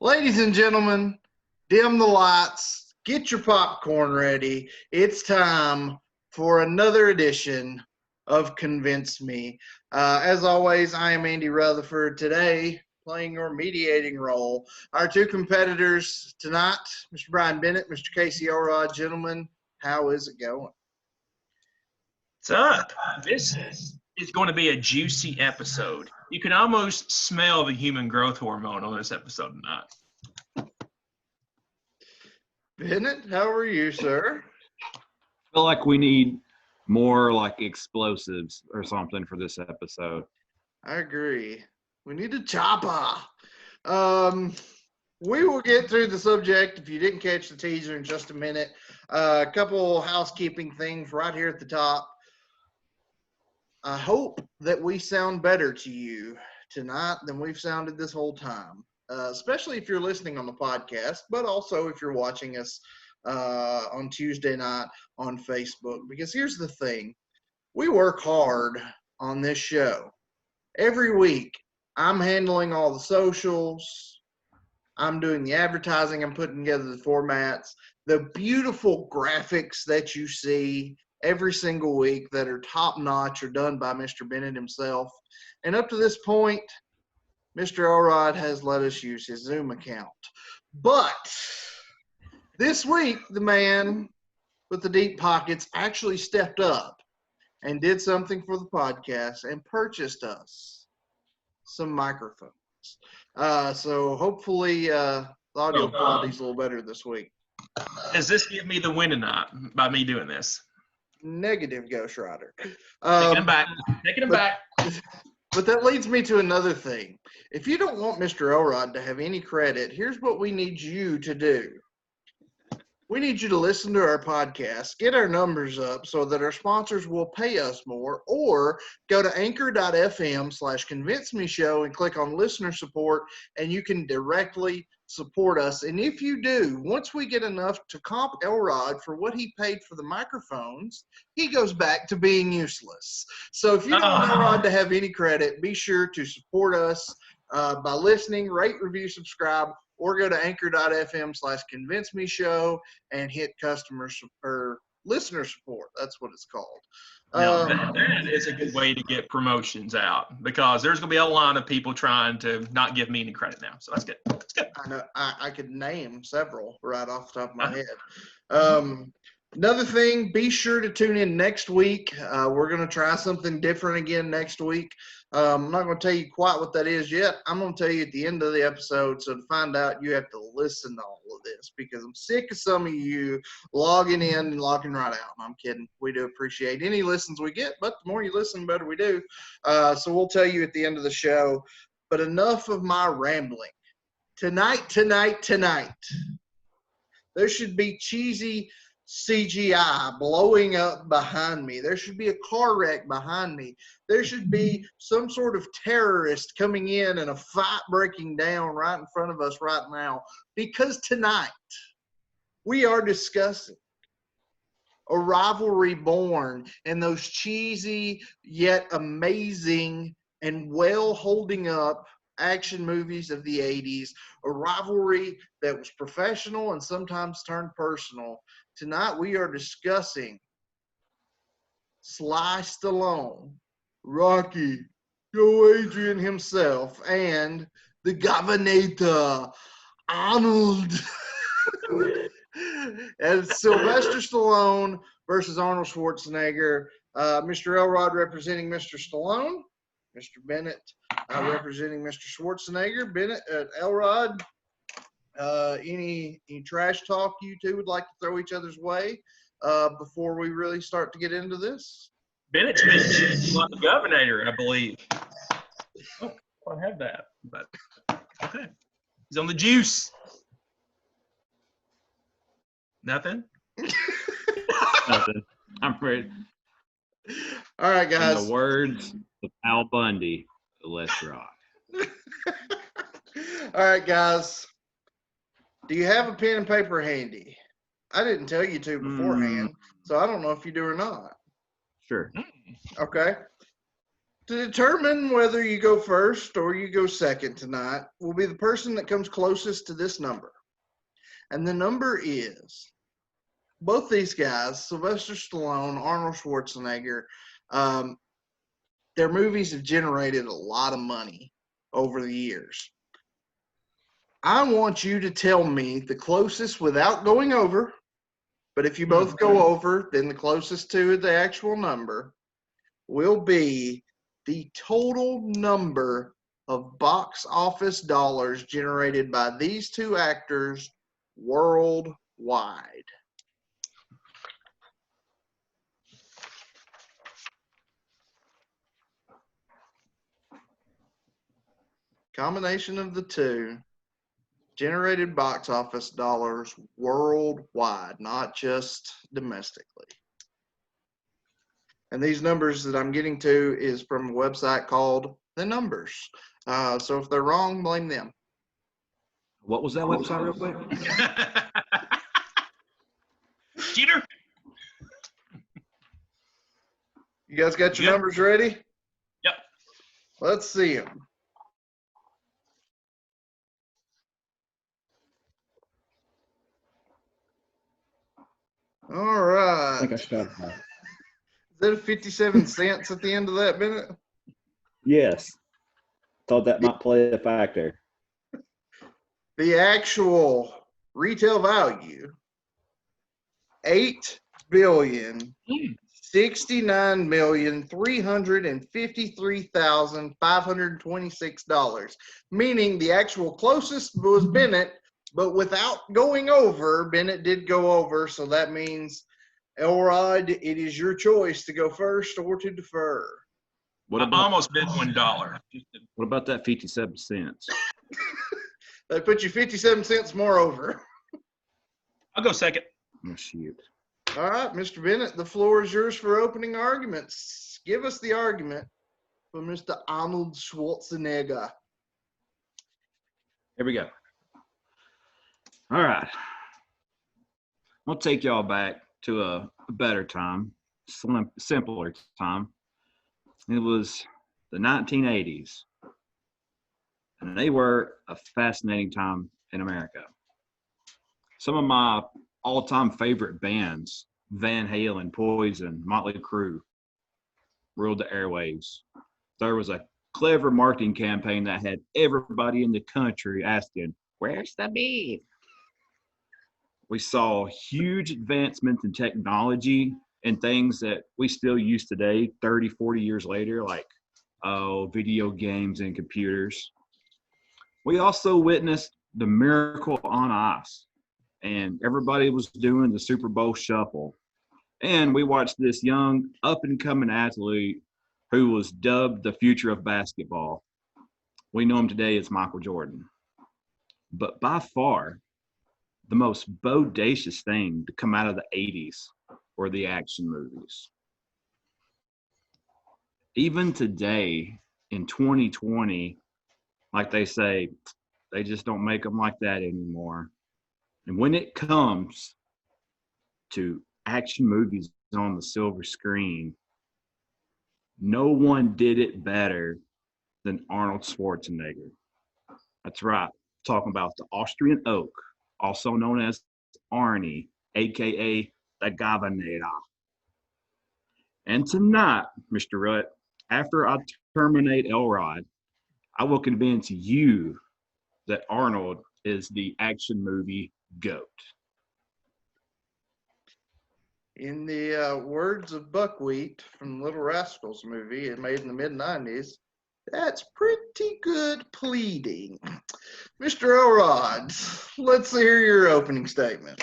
Ladies and gentlemen, dim the lights, get your popcorn ready. It's time for another edition of Convince Me. As always, I am Andy Rutherford. Today, playing your mediating role. Our two competitors tonight, Mr. Brian Bennett, Mr. Casey Elrod. Gentlemen, how is it going? What's up? This is going to be a juicy episode. You can almost smell the human growth hormone on this episode tonight. Bennett, how are you, sir? I feel like we need more like explosives or something for this episode. I agree. We need a chopper. We will get through the subject if you didn't catch the teaser in just a minute. A couple housekeeping things right here at the top. I hope that we sound better to you tonight than we've sounded this whole time, especially if you're listening on the podcast, but also if you're watching us on Tuesday night on Facebook. Because here's the thing. We work hard on this show. Every week, I'm handling all the socials. I'm doing the advertising. I'm putting together the formats. The beautiful graphics that you see every single week that are top-notch are done by Mr. Bennett himself. And up to this point, Mr. Elrod has let us use his Zoom account. But this week, the man with the deep pockets actually stepped up and did something for the podcast and purchased us some microphones. So hopefully the audio quality is a little better this week. Does this give me the win tonight by me doing this? Negative, Ghost Rider. Taking him back. Taking him back. But that leads me to another thing. If you don't want Mr. Elrod to have any credit, here's what we need you to do. We need you to listen to our podcast, get our numbers up so that our sponsors will pay us more, or go to anchor.fm/convincemeshow and click on listener support, and you can directly support us. And if you do, once we get enough to comp Elrod for what he paid for the microphones, he goes back to being useless. So if you don't want Elrod to have any credit, be sure to support us by listening, rate, review, subscribe, or go to anchor.fm/convincemeshow and hit listener support. That's what it's called. Now, that is a good way to get promotions out, because there's going to be a lot of people trying to not give me any credit now. So that's good. That's good. I know. I could name several right off the top of my head. Another thing, be sure to tune in next week. We're going to try something different again next week. I'm not going to tell you quite what that is yet. I'm going to tell you at the end of the episode. So to find out, you have to listen to all of this, because I'm sick of some of you logging in and logging right out. I'm kidding. We do appreciate any listens we get, but the more you listen, the better we do. So we'll tell you at the end of the show. But enough of my rambling. Tonight, there should be cheesy CGI blowing up behind me. There should be a car wreck behind me. There should be some sort of terrorist coming in and a fight breaking down right in front of us right now. Because tonight, we are discussing a rivalry born in those cheesy yet amazing and well holding up action movies of the 80s, a rivalry that was professional and sometimes turned personal. Tonight we are discussing Sly Stallone, Rocky, Joe Adrian himself, and the Governor, Arnold. And Sylvester Stallone versus Arnold Schwarzenegger. Mr. Elrod representing Mr. Stallone. Mr. Bennett representing Mr. Schwarzenegger. Bennett, Elrod, any trash talk you two would like to throw each other's way before we really start to get into this? Bennett's been choosing like the governor, I believe. Oh, I don't have that, but okay. He's on the juice. Nothing? Nothing. I'm afraid. All right, guys. In the words of Al Bundy, let's rock. All right, guys. Do you have a pen and paper handy? I didn't tell you to beforehand, so I don't know if you do or not. Sure. Okay. To determine whether you go first or you go second tonight will be the person that comes closest to this number. And the number is both these guys, Sylvester Stallone, Arnold Schwarzenegger, their movies have generated a lot of money over the years. I want you to tell me the closest without going over, but if you both go over, then the closest to the actual number will be the total number of box office dollars generated by these two actors worldwide. Combination of the two generated box office dollars worldwide, not just domestically. And these numbers that I'm getting to is from a website called The Numbers. So if they're wrong, blame them. What was that website real quick? Cheater. You guys got your Yep. numbers ready? Yep. Let's see them. All right. I think I started. Is that a 57 cents at the end of that minute? Yes. Thought that might play a factor. The actual retail value, $8,069,353,526, meaning the actual closest was Bennett, but without going over, Bennett did go over, so that means, Elrod, it is your choice to go first or to defer. What I about, almost bid $1. what about that 57 cents? That put you 57 cents more over. I'll go second. Oh, shoot. All right, Mr. Bennett, the floor is yours for opening arguments. Give us the argument for Mr. Arnold Schwarzenegger. Here we go. All right. I'll take y'all back to a better time, simpler time. It was the 1980s, and they were a fascinating time in America. Some of my all-time favorite bands, Van Halen, Poison, Motley Crue, ruled the airwaves. There was a clever marketing campaign that had everybody in the country asking, "Where's the beef?" We saw huge advancements in technology and things that we still use today, 30, 40 years later, like video games and computers. We also witnessed the Miracle on Ice, and everybody was doing the Super Bowl shuffle. And we watched this young up-and-coming athlete who was dubbed the future of basketball. We know him today as Michael Jordan. But by far, the most bodacious thing to come out of the 80s were the action movies. Even today, in 2020, like they say, they just don't make them like that anymore. And when it comes to action movies on the silver screen, no one did it better than Arnold Schwarzenegger. That's right. Talking about the Austrian Oak, also known as Arnie, aka the Governor. And tonight, Mr. Rutt, after I terminate Elrod, I will convince you that Arnold is the action movie GOAT. In the words of Buckwheat from the Little Rascals movie, made in the mid-90s, that's pretty good pleading. Mr. Elrod, let's hear your opening statement.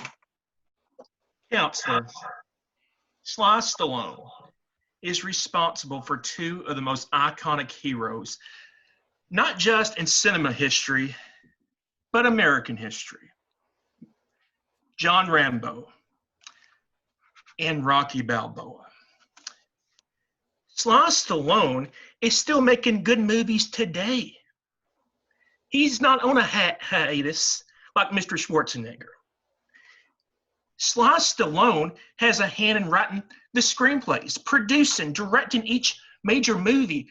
Counselor, Sly Stallone is responsible for two of the most iconic heroes, not just in cinema history, but American history. John Rambo and Rocky Balboa. Sly Stallone is still making good movies today. He's not on a hiatus like Mr. Schwarzenegger. Sly Stallone has a hand in writing the screenplays, producing, directing each major movie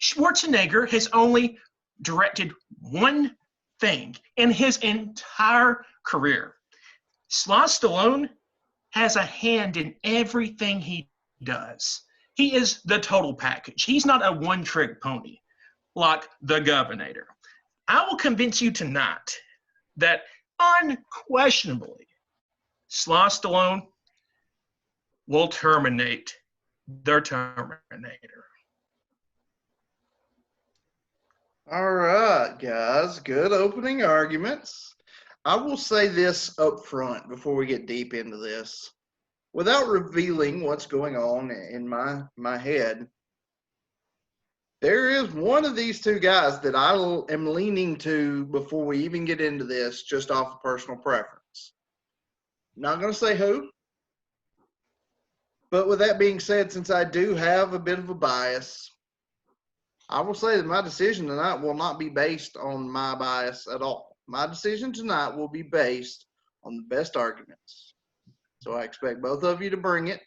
Schwarzenegger has only directed one thing in his entire career. Stallone has a hand in everything he does. He is the total package. He's not a one-trick pony like the Governor. I will convince you tonight that unquestionably, Stallone will terminate their Terminator. All right, guys. Good opening arguments. I will say this up front before we get deep into this. Without revealing what's going on in my head, there is one of these two guys that I am leaning to before we even get into this, just off of personal preference. Not going to say who. But with that being said, since I do have a bit of a bias, I will say that my decision tonight will not be based on my bias at all. My decision tonight will be based on the best arguments. So I expect both of you to bring it.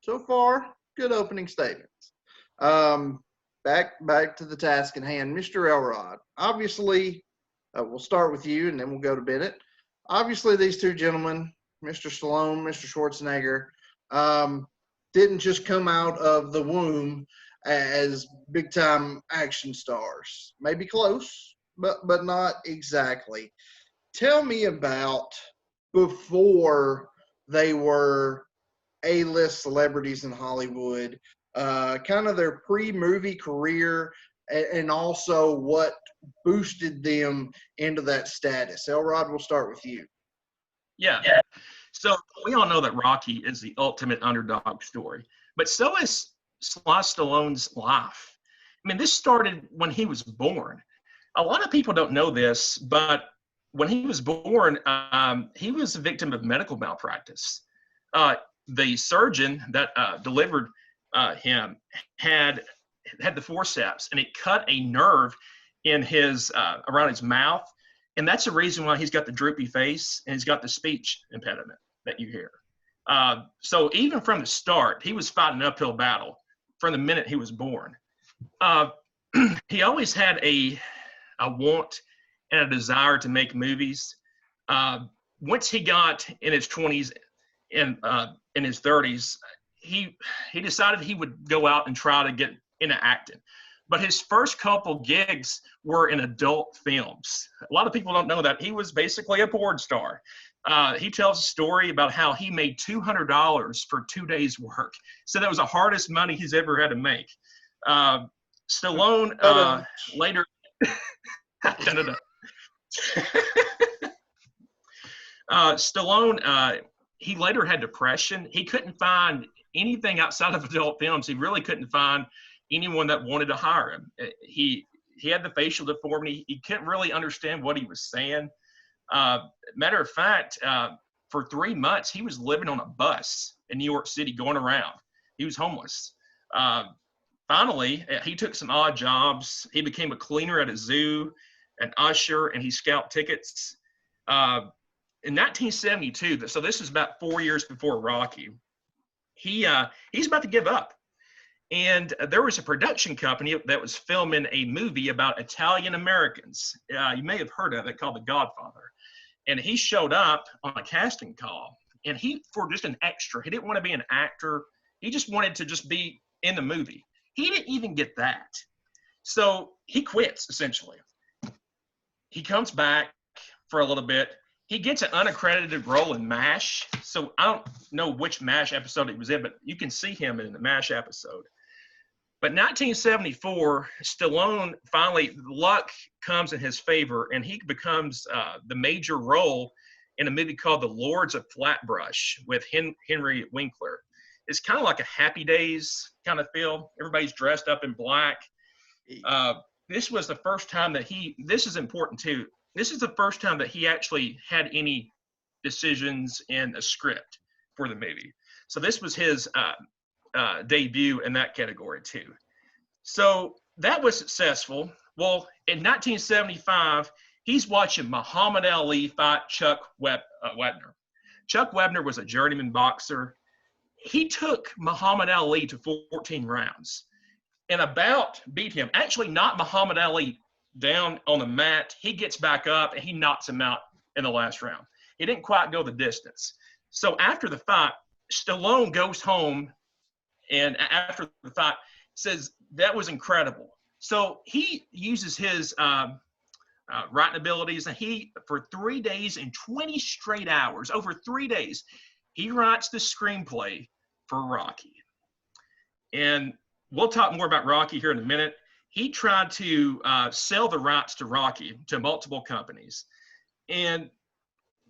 So far, good opening statements. Back to the task at hand. Mr. Elrod, obviously, we'll start with you and then we'll go to Bennett. Obviously, these two gentlemen, Mr. Stallone, Mr. Schwarzenegger, didn't just come out of the womb as big-time action stars. Maybe close, but not exactly. Tell me about before they were A-list celebrities in Hollywood, kind of their pre-movie career, and also what boosted them into that status. Elrod, we'll start with you. Yeah. So we all know that Rocky is the ultimate underdog story, but so is Stallone's life. I mean, this started when he was born. A lot of people don't know this, but when he was born, he was a victim of medical malpractice. The surgeon that delivered him had the forceps, and it cut a nerve in his around his mouth, and that's the reason why he's got the droopy face and he's got the speech impediment that you hear. So even from the start, he was fighting an uphill battle from the minute he was born. He always had a want and a desire to make movies. Once he got in his 20s and in his 30s, he decided he would go out and try to get into acting. But his first couple gigs were in adult films. A lot of people don't know that. He was basically a porn star. He tells a story about how he made $200 for 2 days' work. So that was the hardest money he's ever had to make. Stallone later... Stallone, he later had depression. He couldn't find anything outside of adult films. He really couldn't find anyone that wanted to hire him. He had the facial deformity. He couldn't really understand what he was saying. Matter of fact, for 3 months, he was living on a bus in New York City going around. He was homeless. Finally, he took some odd jobs. He became a cleaner at a zoo, an usher, and he scalped tickets. In 1972, so this is about 4 years before Rocky, he's about to give up. And there was a production company that was filming a movie about Italian Americans. You may have heard of it, called The Godfather. And he showed up on a casting call. And for just an extra, he didn't want to be an actor. He just wanted to just be in the movie. He didn't even get that. So he quits, essentially. He comes back for a little bit. He gets an unaccredited role in MASH. So I don't know which MASH episode he was in, but you can see him in the MASH episode. But 1974, Stallone finally, luck comes in his favor, and he becomes the major role in a movie called The Lords of Flatbush with Henry Winkler. It's kind of like a Happy Days kind of feel. Everybody's dressed up in black. This was the first time that this is important too, this is the first time that he actually had any decisions in a script for the movie. So this was his debut in that category too. So that was successful. Well, in 1975, he's watching Muhammad Ali fight Chuck Webner. Chuck Webner was a journeyman boxer. He took Muhammad Ali to 14 rounds. and about beat him. Actually, knocked Muhammad Ali down on the mat. He gets back up and he knocks him out in the last round. He didn't quite go the distance. So after the fight, Stallone goes home and after the fight says, that was incredible. So he uses his writing abilities, and he, for 3 days and 20 straight hours, over 3 days, he writes the screenplay for Rocky. And we'll talk more about Rocky here in a minute. He tried to sell the rights to Rocky to multiple companies. And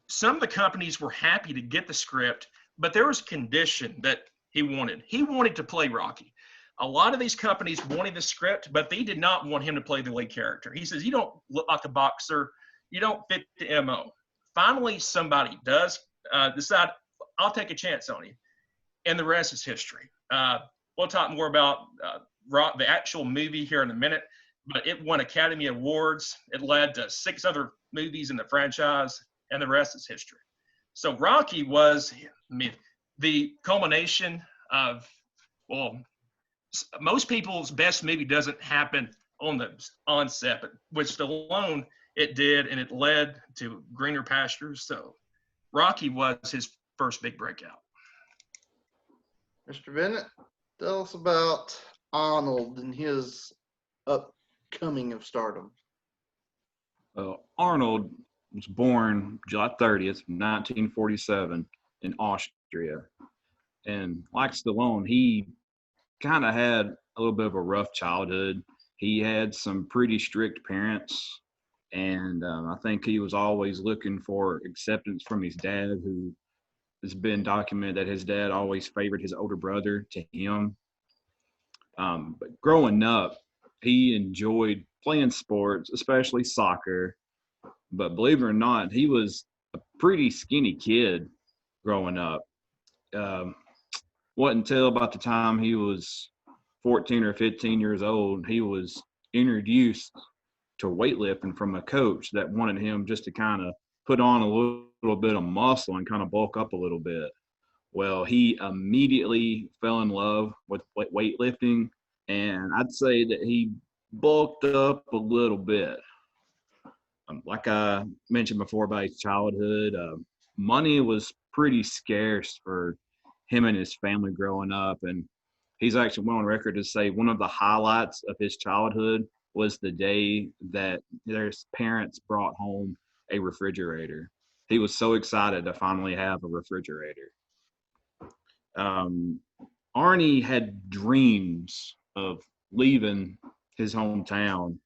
some of the companies were happy to get the script, but there was a condition that he wanted. He wanted to play Rocky. A lot of these companies wanted the script, but they did not want him to play the lead character. He says, you don't look like a boxer. You don't fit the MO. Finally, somebody does decide, I'll take a chance on you. And the rest is history. We'll talk more about the actual movie here in a minute, but it won Academy Awards. It led to 6 other movies in the franchise, and the rest is history. So Rocky was the culmination of, well, most people's best movie doesn't happen on the onset, but with Stallone, it did, and it led to greener pastures. So Rocky was his first big breakout. Mr. Bennett, tell us about Arnold and his upcoming of stardom. Arnold was born July 30th, 1947 in Austria. And like Stallone, he kind of had a little bit of a rough childhood. He had some pretty strict parents, and I think he was always looking for acceptance from his dad, who has been documented that his dad always favored his older brother to him. But growing up, he enjoyed playing sports, especially soccer. But believe it or not, he was a pretty skinny kid growing up. Wasn't until about the time he was 14 or 15 years old, he was introduced to weightlifting from a coach that wanted him just to kind of put on a little bit of muscle and kind of bulk up a little bit. Well, he immediately fell in love with weightlifting, and I'd say that he bulked up a little bit. Like I mentioned before about his childhood, money was pretty scarce for him and his family growing up, and he's actually went on record to say one of the highlights of his childhood was the day that their parents brought home a refrigerator. He was so excited to finally have a refrigerator. Arnie had dreams of leaving his hometown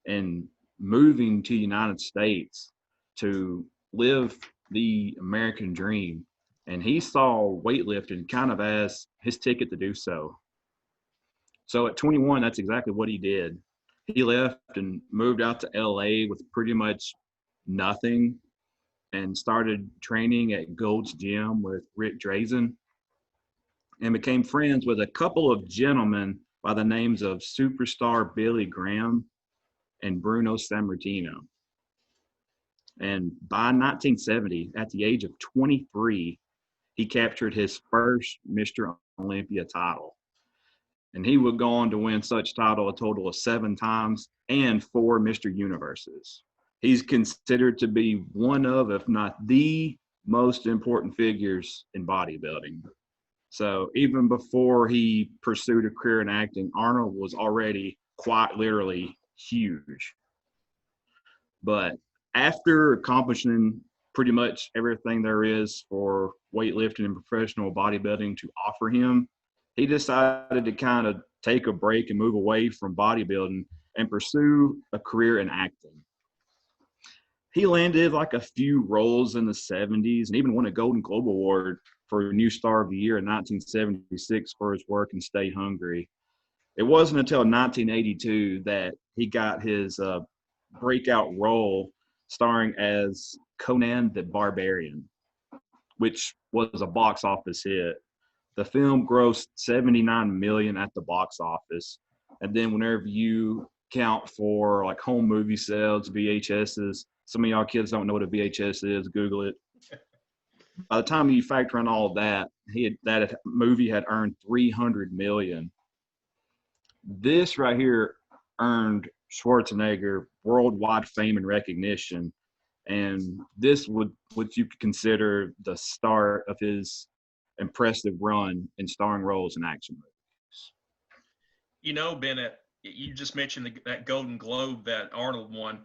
and moving to the United States to live the American dream. And he saw weightlifting kind of as his ticket to do so. So at 21, that's exactly what he did. He left and moved out to LA with pretty much nothing and started training at Gold's Gym with Rick Drazen and became friends with a couple of gentlemen by the names of Superstar Billy Graham and Bruno Sammartino. And by 1970, at the age of 23, he captured his first Mr. Olympia title. And he would go on to win such title a total of 7 times and 4 Mr. Universes. He's considered to be one of, if not the most important figures in bodybuilding. So even before he pursued a career in acting, Arnold was already quite literally huge. But after accomplishing pretty much everything there is for weightlifting and professional bodybuilding to offer him, he decided to kind of take a break and move away from bodybuilding and pursue a career in acting. He landed like a few roles in the 70s and even won a Golden Globe Award for New Star of the Year in 1976 for his work in Stay Hungry. It wasn't until 1982 that he got his breakout role starring as Conan the Barbarian, which was a box office hit. The film grossed $79 million at the box office. And then whenever you count for like home movie sales, VHSs, some of y'all kids don't know what a VHS is, Google it. By the time you factor in all of that, that movie had earned $300 million. This right here earned Schwarzenegger worldwide fame and recognition, and this would what you could consider the start of his impressive run in starring roles in action movies. You know, Bennett, you just mentioned that Golden Globe that Arnold won.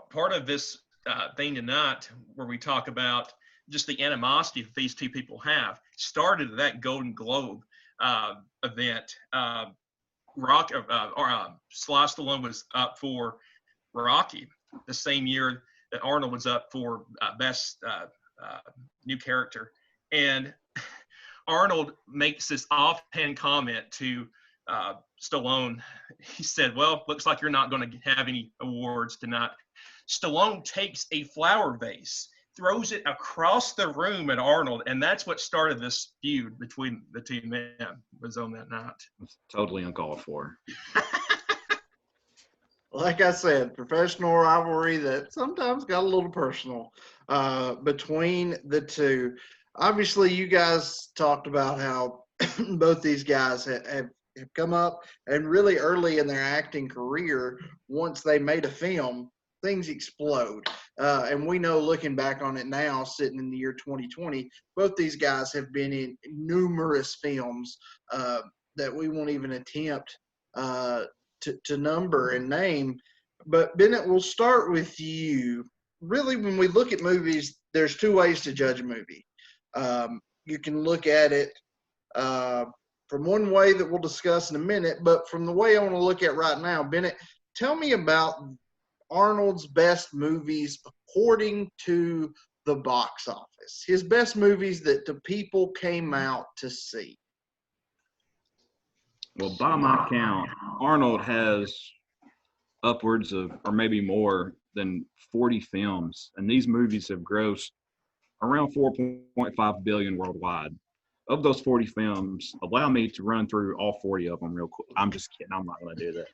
Part of this thing tonight, where we talk about just the animosity that these two people have, started at that Golden Globe event. Sly Stallone was up for Rocky the same year that Arnold was up for best new character, and Arnold makes this offhand comment to Stallone. He said, "Well, looks like you're not going to have any awards tonight." Stallone takes a flower vase, throws it across the room at Arnold, and that's what started this feud between the two men. Was on that night. It's totally uncalled for. Like I said, professional rivalry that sometimes got a little personal between the two. Obviously, you guys talked about how both these guys have come up, and really early in their acting career, once they made a film, things explode. And we know, looking back on it now, sitting in the year 2020, both these guys have been in numerous films that we won't even attempt to number and name. But Bennett, we'll start with you. Really, when we look at movies, there's two ways to judge a movie. You can look at it from one way that we'll discuss in a minute, but from the way I want to look at right now, Bennett, tell me about Arnold's best movies according to the box office. His best movies that the people came out to see. Well, by my count, Arnold has upwards of, or maybe more than 40 films, and these movies have grossed around 4.5 billion worldwide. Of those 40 films, allow me to run through all 40 of them real quick. I'm just kidding. I'm not going to do that.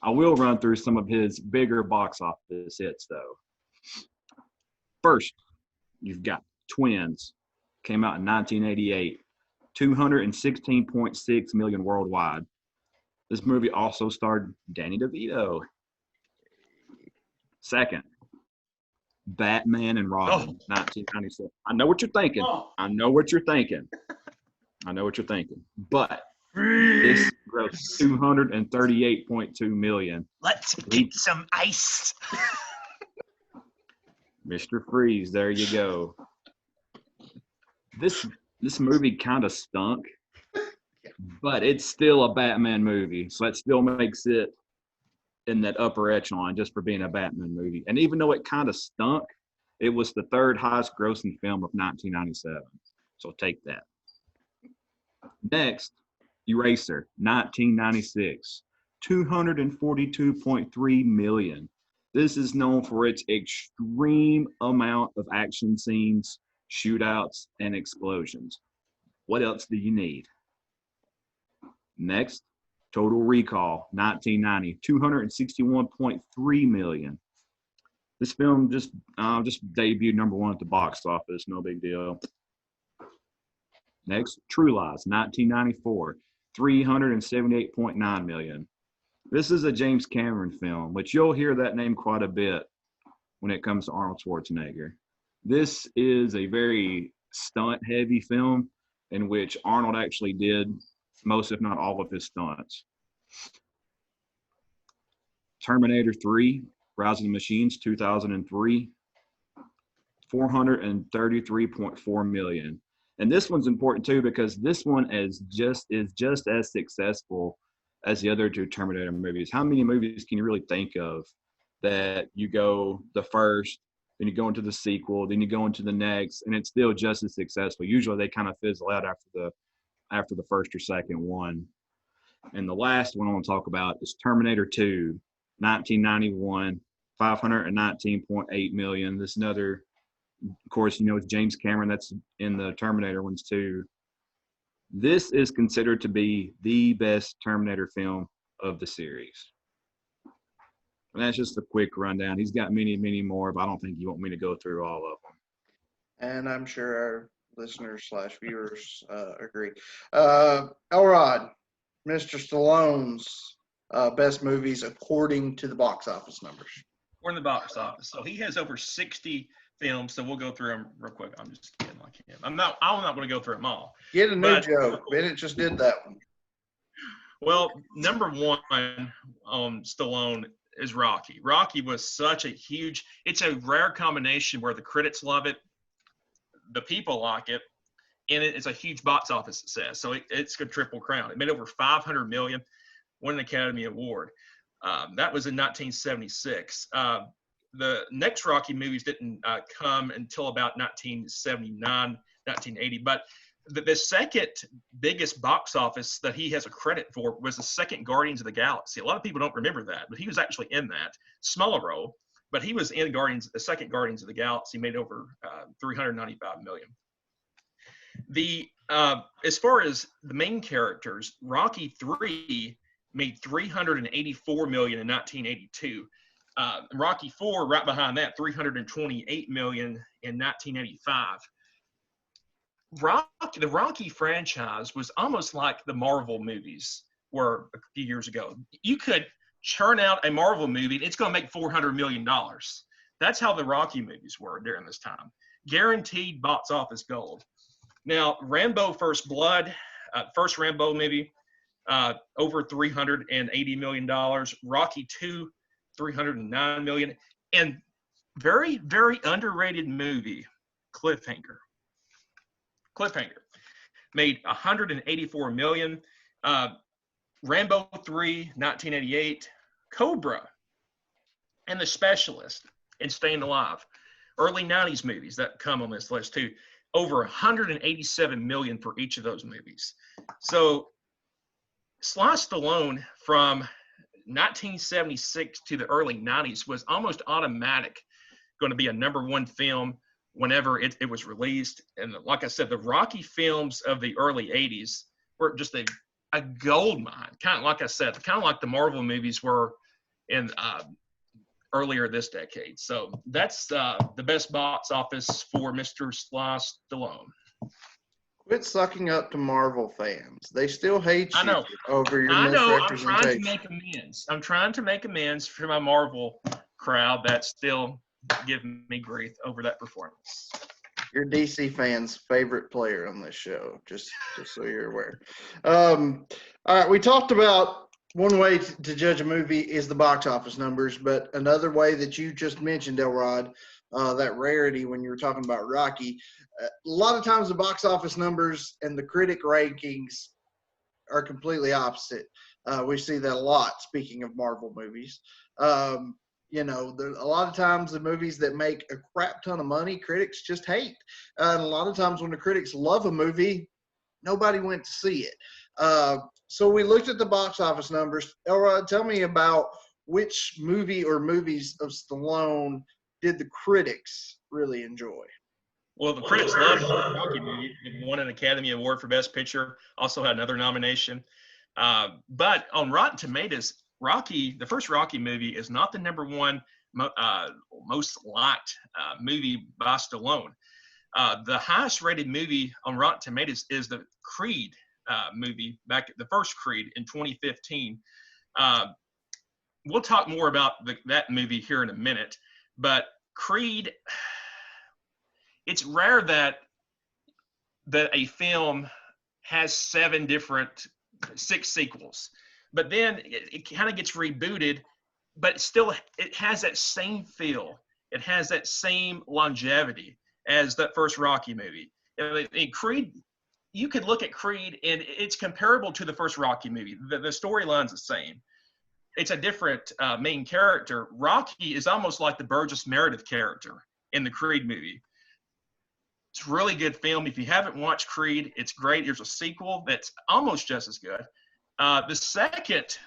I will run through some of his bigger box office hits, though. First, you've got Twins. Came out in 1988. 216.6 million worldwide. This movie also starred Danny DeVito. Second, Batman and Robin, 1997. I know what you're thinking. I know what you're thinking. But this grossed 238.2 million. Let's get some ice. Mr. Freeze, there you go. This movie kind of stunk, but it's still a Batman movie, so that still makes it in that upper echelon just for being a Batman movie. And even though it kind of stunk, it was the third highest grossing film of 1997. So take that. Next, Eraser, 1996, 242.3 million. This is known for its extreme amount of action scenes, shootouts, and explosions. What else do you need? Next, Total Recall, 1990, 261.3 million. This film just debuted #1 at the box office, no big deal. Next, True Lies, 1994, 378.9 million. This is a James Cameron film, which you'll hear that name quite a bit when it comes to Arnold Schwarzenegger. This is a very stunt-heavy film in which Arnold actually did most, if not all, of his stunts. Terminator 3, Rise of the Machines, 2003, 433.4 million. And this one's important too because this one is just as successful as the other two Terminator movies. How many movies can you really think of that you go the first, then you go into the sequel, then you go into the next, and it's still just as successful? Usually they kind of fizzle out after the first or second one. And the last one I want to talk about is Terminator 2, 1991, 519.8 million. This is another, of course, it's James Cameron that's in the Terminator ones too. This is considered to be the best Terminator film of the series. And that's just a quick rundown. He's got many, many more, but I don't think you want me to go through all of them. And I'm sure our listeners/viewers agree. Elrod, Mr. Stallone's best movies according to the box office numbers. We're in the box office. So he has over 60 films. So we'll go through them real quick. I'm just kidding like him. I'm not going to go through them all. Get a new But- joke. Bennett just did that one. Well, number one on Stallone is Rocky. Rocky was such a huge, it's a rare combination where the critics love it, the people like it, and it's a huge box office success. So it's a triple crown. It made over $500 million, won an Academy Award. That was in 1976. The next Rocky movies didn't come until about 1979, 1980. But the second biggest box office that he has a credit for was the second Guardians of the Galaxy. A lot of people don't remember that, but he was actually in that. Smaller role, but he was in the second Guardians of the Galaxy, made over $395 million. As far as the main characters, Rocky III made $384 million in 1982. Rocky IV, right behind that, $328 million in 1985. The Rocky franchise was almost like the Marvel movies were a few years ago. You could churn out a Marvel movie, and it's going to make $400 million. That's how the Rocky movies were during this time. Guaranteed box office gold. Now, Rambo First Blood, first Rambo movie, over $380 million. Rocky II, $309 million. And very, very underrated movie, Cliffhanger, made $184 million. Rambo 3, 1988. Cobra and The Specialist and Staying Alive. Early 90s movies that come on this list too. Over $187 million for each of those movies. So Sly Stallone from 1976 to the early 90s was almost automatic going to be a number one film whenever it was released. And like I said, the Rocky films of the early 80s were just a gold mine. Kind of like I said, kind of like the Marvel movies were in earlier this decade. So that's the best box office for Mr. Sly Stallone. Quit sucking up to Marvel fans. They still hate you I know. over your I know. I'm trying to misrepresentation. make amends. I'm trying to make amends for my Marvel crowd that's still giving me grief over that performance. You're DC fans' favorite player on this show, just so you're aware. All right, we talked about one way to judge a movie is the box office numbers, but another way that you just mentioned, Elrod, that rarity when you were talking about Rocky, a lot of times the box office numbers and the critic rankings are completely opposite. We see that a lot, speaking of Marvel movies. You know, a lot of times the movies that make a crap ton of money, critics just hate. And a lot of times when the critics love a movie, nobody went to see it. So we looked at the box office numbers. Elrod, tell me about which movie or movies of Stallone did the critics really enjoy? Well, the critics loved the Rocky movie. It won an Academy Award for Best Picture. Also had another nomination. But on Rotten Tomatoes, the first Rocky movie is not the number one most liked movie by Stallone. The highest rated movie on Rotten Tomatoes is the Creed movie, the first Creed in 2015. We'll talk more about that movie here in a minute, but Creed, it's rare that a film has 6 sequels, but then it kind of gets rebooted, but it has that same feel. It has that same longevity as that first Rocky movie. And Creed, you could look at Creed and it's comparable to the first Rocky movie. The storyline's the same. It's a different main character. Rocky is almost like the Burgess Meredith character in the Creed movie. It's a really good film. If you haven't watched Creed, it's great. There's a sequel that's almost just as good. The second,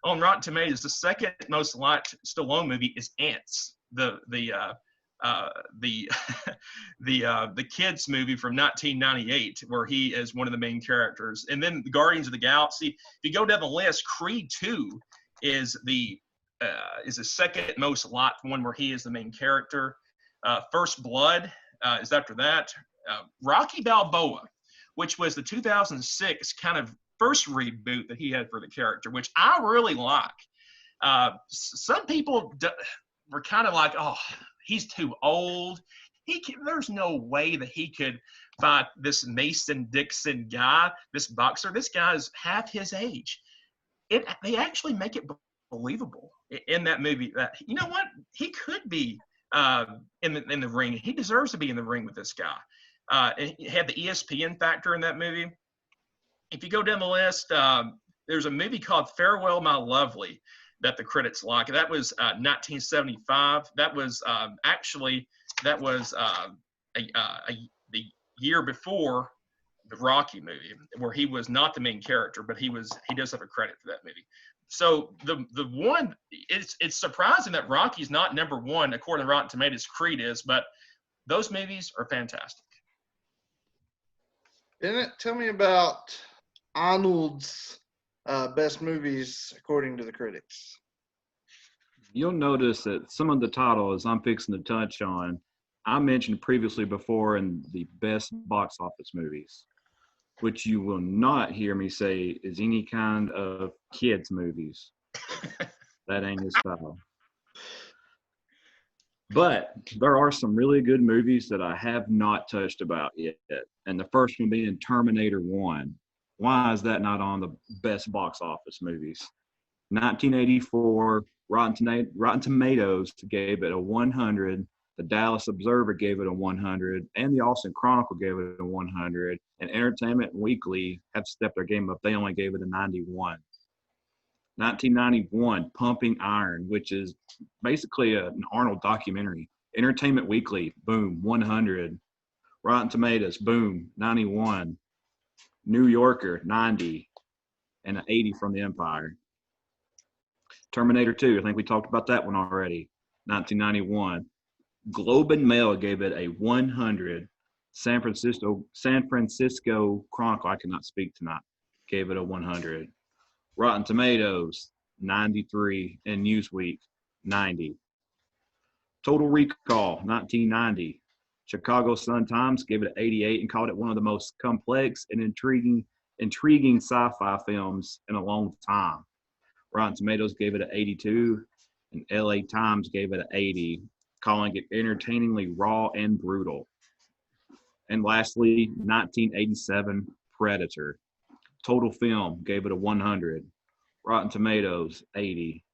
on Rotten Tomatoes, the second most liked Stallone movie is Ants, the kids movie from 1998, where he is one of the main characters. And then the Guardians of the Galaxy. If you go down the list, Creed 2 is the second most liked one, where he is the main character. First Blood is after that. Rocky Balboa, which was the 2006 kind of first reboot that he had for the character, which I really like. Some people were kind of like, oh, he's too old. There's no way that he could fight this Mason Dixon guy, this boxer. This guy's half his age. They actually make it believable in that movie. That, you know what, he could be in the ring. He deserves to be in the ring with this guy. It had the ESPN factor in that movie. If you go down the list, there's a movie called Farewell, My Lovely that the critics like. That was 1975. That was the year before the Rocky movie, where he was not the main character, but he does have a credit for that movie. So the one, it's surprising that Rocky's not number one according to Rotten Tomatoes. Creed is, but those movies are fantastic. Bennett, tell me about Arnold's best movies according to the critics. You'll notice that some of the titles I'm fixing to touch on, I mentioned previously before in the best box office movies, which you will not hear me say is any kind of kids' movies. That ain't his style. But there are some really good movies that I have not touched about yet. And the first one being Terminator 1. Why is that not on the best box office movies? 1984, Rotten Tomatoes gave it a 100. The Dallas Observer gave it a 100, and the Austin Chronicle gave it a 100, and Entertainment Weekly have stepped their game up. They only gave it a 91. 1991, Pumping Iron, which is basically an Arnold documentary. Entertainment Weekly, boom, 100. Rotten Tomatoes, boom, 91. New Yorker, 90, and an 80 from the Empire. Terminator 2, I think we talked about that one already, 1991. Globe and Mail gave it a 100. San Francisco Chronicle, I cannot speak tonight, gave it a 100. Rotten Tomatoes, 93, and Newsweek, 90. Total Recall, 1990. Chicago Sun-Times gave it an 88 and called it one of the most complex and intriguing sci-fi films in a long time. Rotten Tomatoes gave it an 82, and LA Times gave it an 80, calling it entertainingly raw and brutal. And lastly, 1987, Predator. Total Film gave it a 100. Rotten Tomatoes, 80.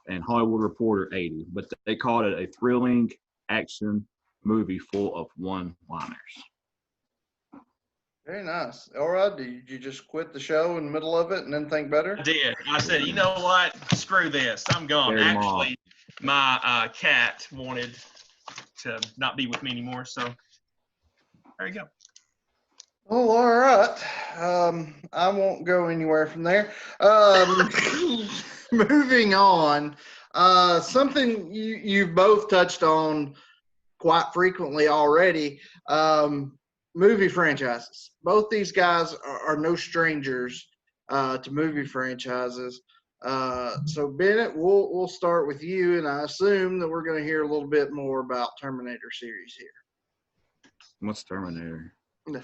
And Hollywood Reporter, 80. But they called it a thrilling action movie full of one-liners. Very nice. Elrod, did you just quit the show in the middle of it and then think better? I did. I said, you know what? Screw this. I'm gone. Very Actually, my cat wanted to not be with me anymore, so there you go. Oh, all right. I won't go anywhere from there. Moving on. Something you've both touched on quite frequently already. Movie franchises. Both these guys are no strangers to movie franchises. So Bennett, we'll start with you, and I assume that we're going to hear a little bit more about Terminator series here. What's Terminator? No.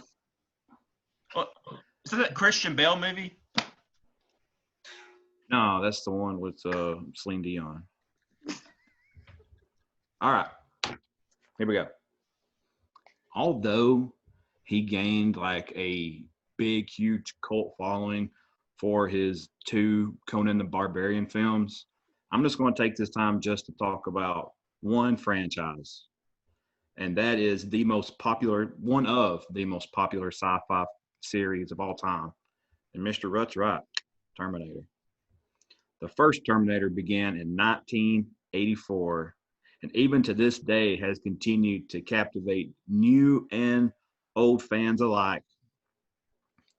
Is that Christian Bale movie? No, that's the one with Celine Dion. All right. Here we go. Although he gained like a big, huge cult following for his 2 Conan the Barbarian films, I'm just going to take this time just to talk about one franchise. And that is one of the most popular sci-fi series of all time. And Mr. Rutt's right, Terminator. The first Terminator began in 1984, and even to this day has continued to captivate new and old fans alike.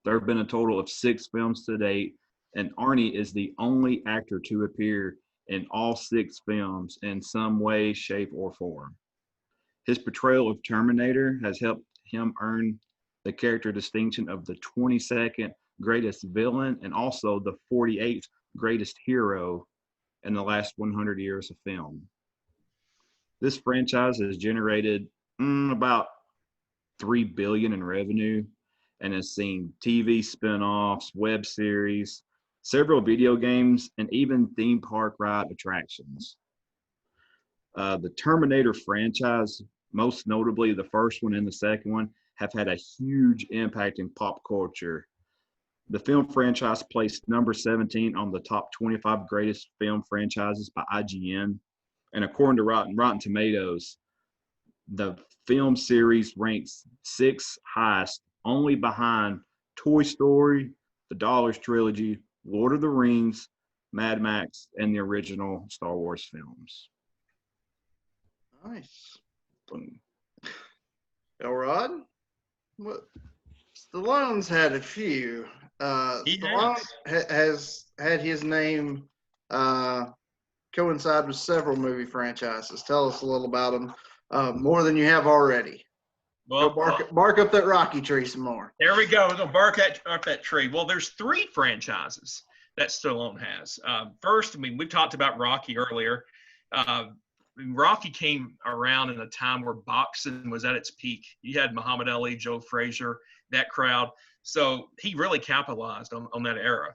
There have been a total of 6 films to date, and Arnie is the only actor to appear in all 6 films in some way, shape, or form. His portrayal of Terminator has helped him earn the character distinction of the 22nd greatest villain and also the 48th greatest hero in the last 100 years of film. This franchise has generated about $3 billion in revenue and has seen TV spin-offs, web series, several video games, and even theme park ride attractions. The Terminator franchise, most notably the first one and the second one, have had a huge impact in pop culture. The film franchise placed number 17 on the top 25 greatest film franchises by IGN. And according to Rotten Tomatoes, the film series ranks 6th highest, only behind Toy Story, the Dollars Trilogy, Lord of the Rings, Mad Max, and the original Star Wars films. Nice. Elrod? What? Stallone's had a few. He Stallone has had his name coincide with several movie franchises. Tell us a little about them, more than you have already. Well, Go bark up that Rocky tree some more. there we go. We're going to bark up that tree. Well, there's 3 franchises that Stallone has. First, I mean, we talked about Rocky earlier. Rocky came around in a time where boxing was at its peak. You had Muhammad Ali, Joe Frazier, that crowd. So he really capitalized on that era.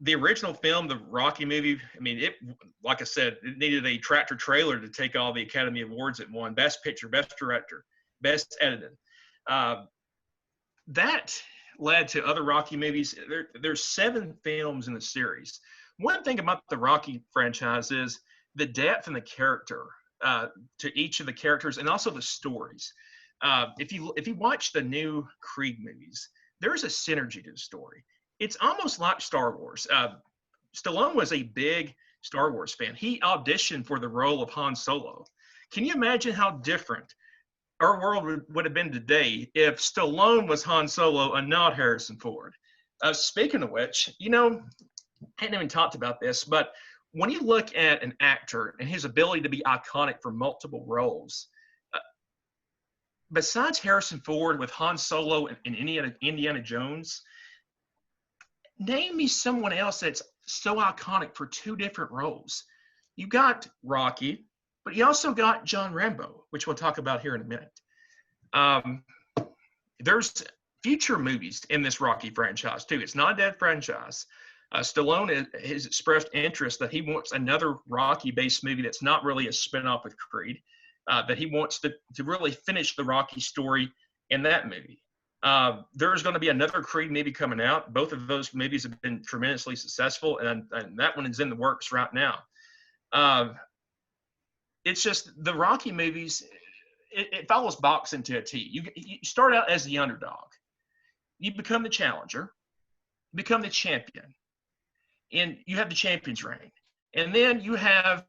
The original film, the Rocky movie, I mean, it, like I said, it needed a tractor trailer to take all the Academy Awards it won: Best Picture, Best Director, Best Edited. That led to other Rocky movies. There's 7 films in the series. One thing about the Rocky franchise is the depth and the character to each of the characters, and also the stories. If you watch the new Creed movies, there's a synergy to the story. It's almost like Star Wars. Stallone was a big Star Wars fan. He auditioned for the role of Han Solo. Can you imagine how different our world would have been today if Stallone was Han Solo and not Harrison Ford? Speaking of which, you know, I hadn't even talked about this, but when you look at an actor and his ability to be iconic for multiple roles, besides Harrison Ford with Han Solo and Indiana Jones, name me someone else that's so iconic for 2 different roles. You got Rocky, but you also got John Rambo, which we'll talk about here in a minute. There's future movies in this Rocky franchise too. It's not a dead franchise. Stallone has expressed interest that he wants another Rocky-based movie that's not really a spin-off with Creed, that he wants to really finish the Rocky story in that movie. There's going to be another Creed movie coming out. Both of those movies have been tremendously successful, and that one is in the works right now. It's just the Rocky movies, it follows boxing to a T. You start out as the underdog. You become the challenger, become the champion, and you have the champion's reign. And then you have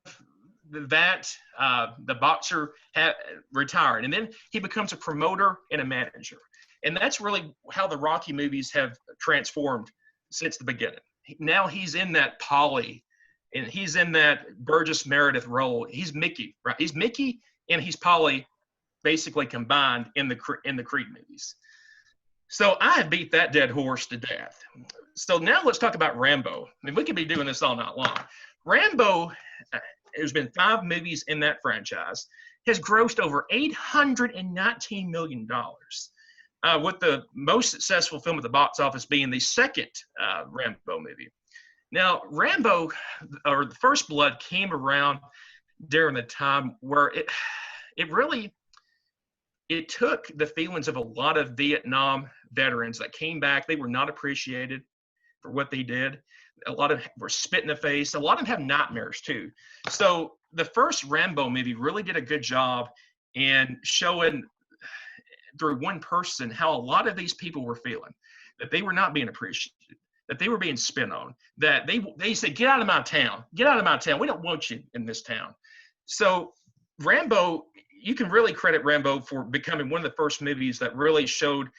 the boxer retired, and then he becomes a promoter and a manager. And that's really how the Rocky movies have transformed since the beginning. Now he's in that Polly, and he's in that Burgess Meredith role. He's Mickey, right? He's Mickey and he's Polly, basically combined in the Creed movies. So I have beat that dead horse to death. So now let's talk about Rambo. I mean, we could be doing this all night long. Rambo, there's been 5 movies in that franchise, has grossed over $819 million. With the most successful film at the box office being the second Rambo movie. Now, Rambo, or The First Blood, came around during the time where it took the feelings of a lot of Vietnam veterans that came back. They were not appreciated for what they did. A lot of them were spit in the face. A lot of them have nightmares too. So the first Rambo movie really did a good job in showing through one person how a lot of these people were feeling, that they were not being appreciated, that they were being spit on, that they said, get out of my town, get out of my town. We don't want you in this town. So Rambo, you can really credit Rambo for becoming one of the first movies that really showed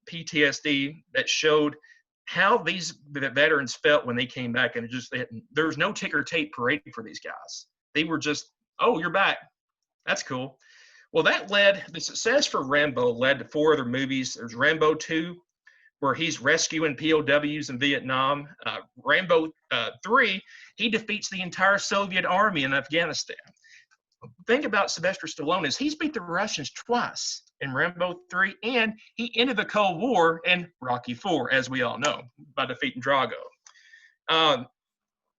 PTSD, that showed how the veterans felt when they came back. And there was no ticker tape parade for these guys. They were just, oh, you're back. That's cool. Well, the success for Rambo led to 4 other movies. There's Rambo 2, where he's rescuing POWs in Vietnam. Rambo 3, he defeats the entire Soviet army in Afghanistan. thing about Sylvester Stallone is he's beat the Russians twice in Rambo 3, and he ended the Cold War in Rocky 4, as we all know, by defeating Drago.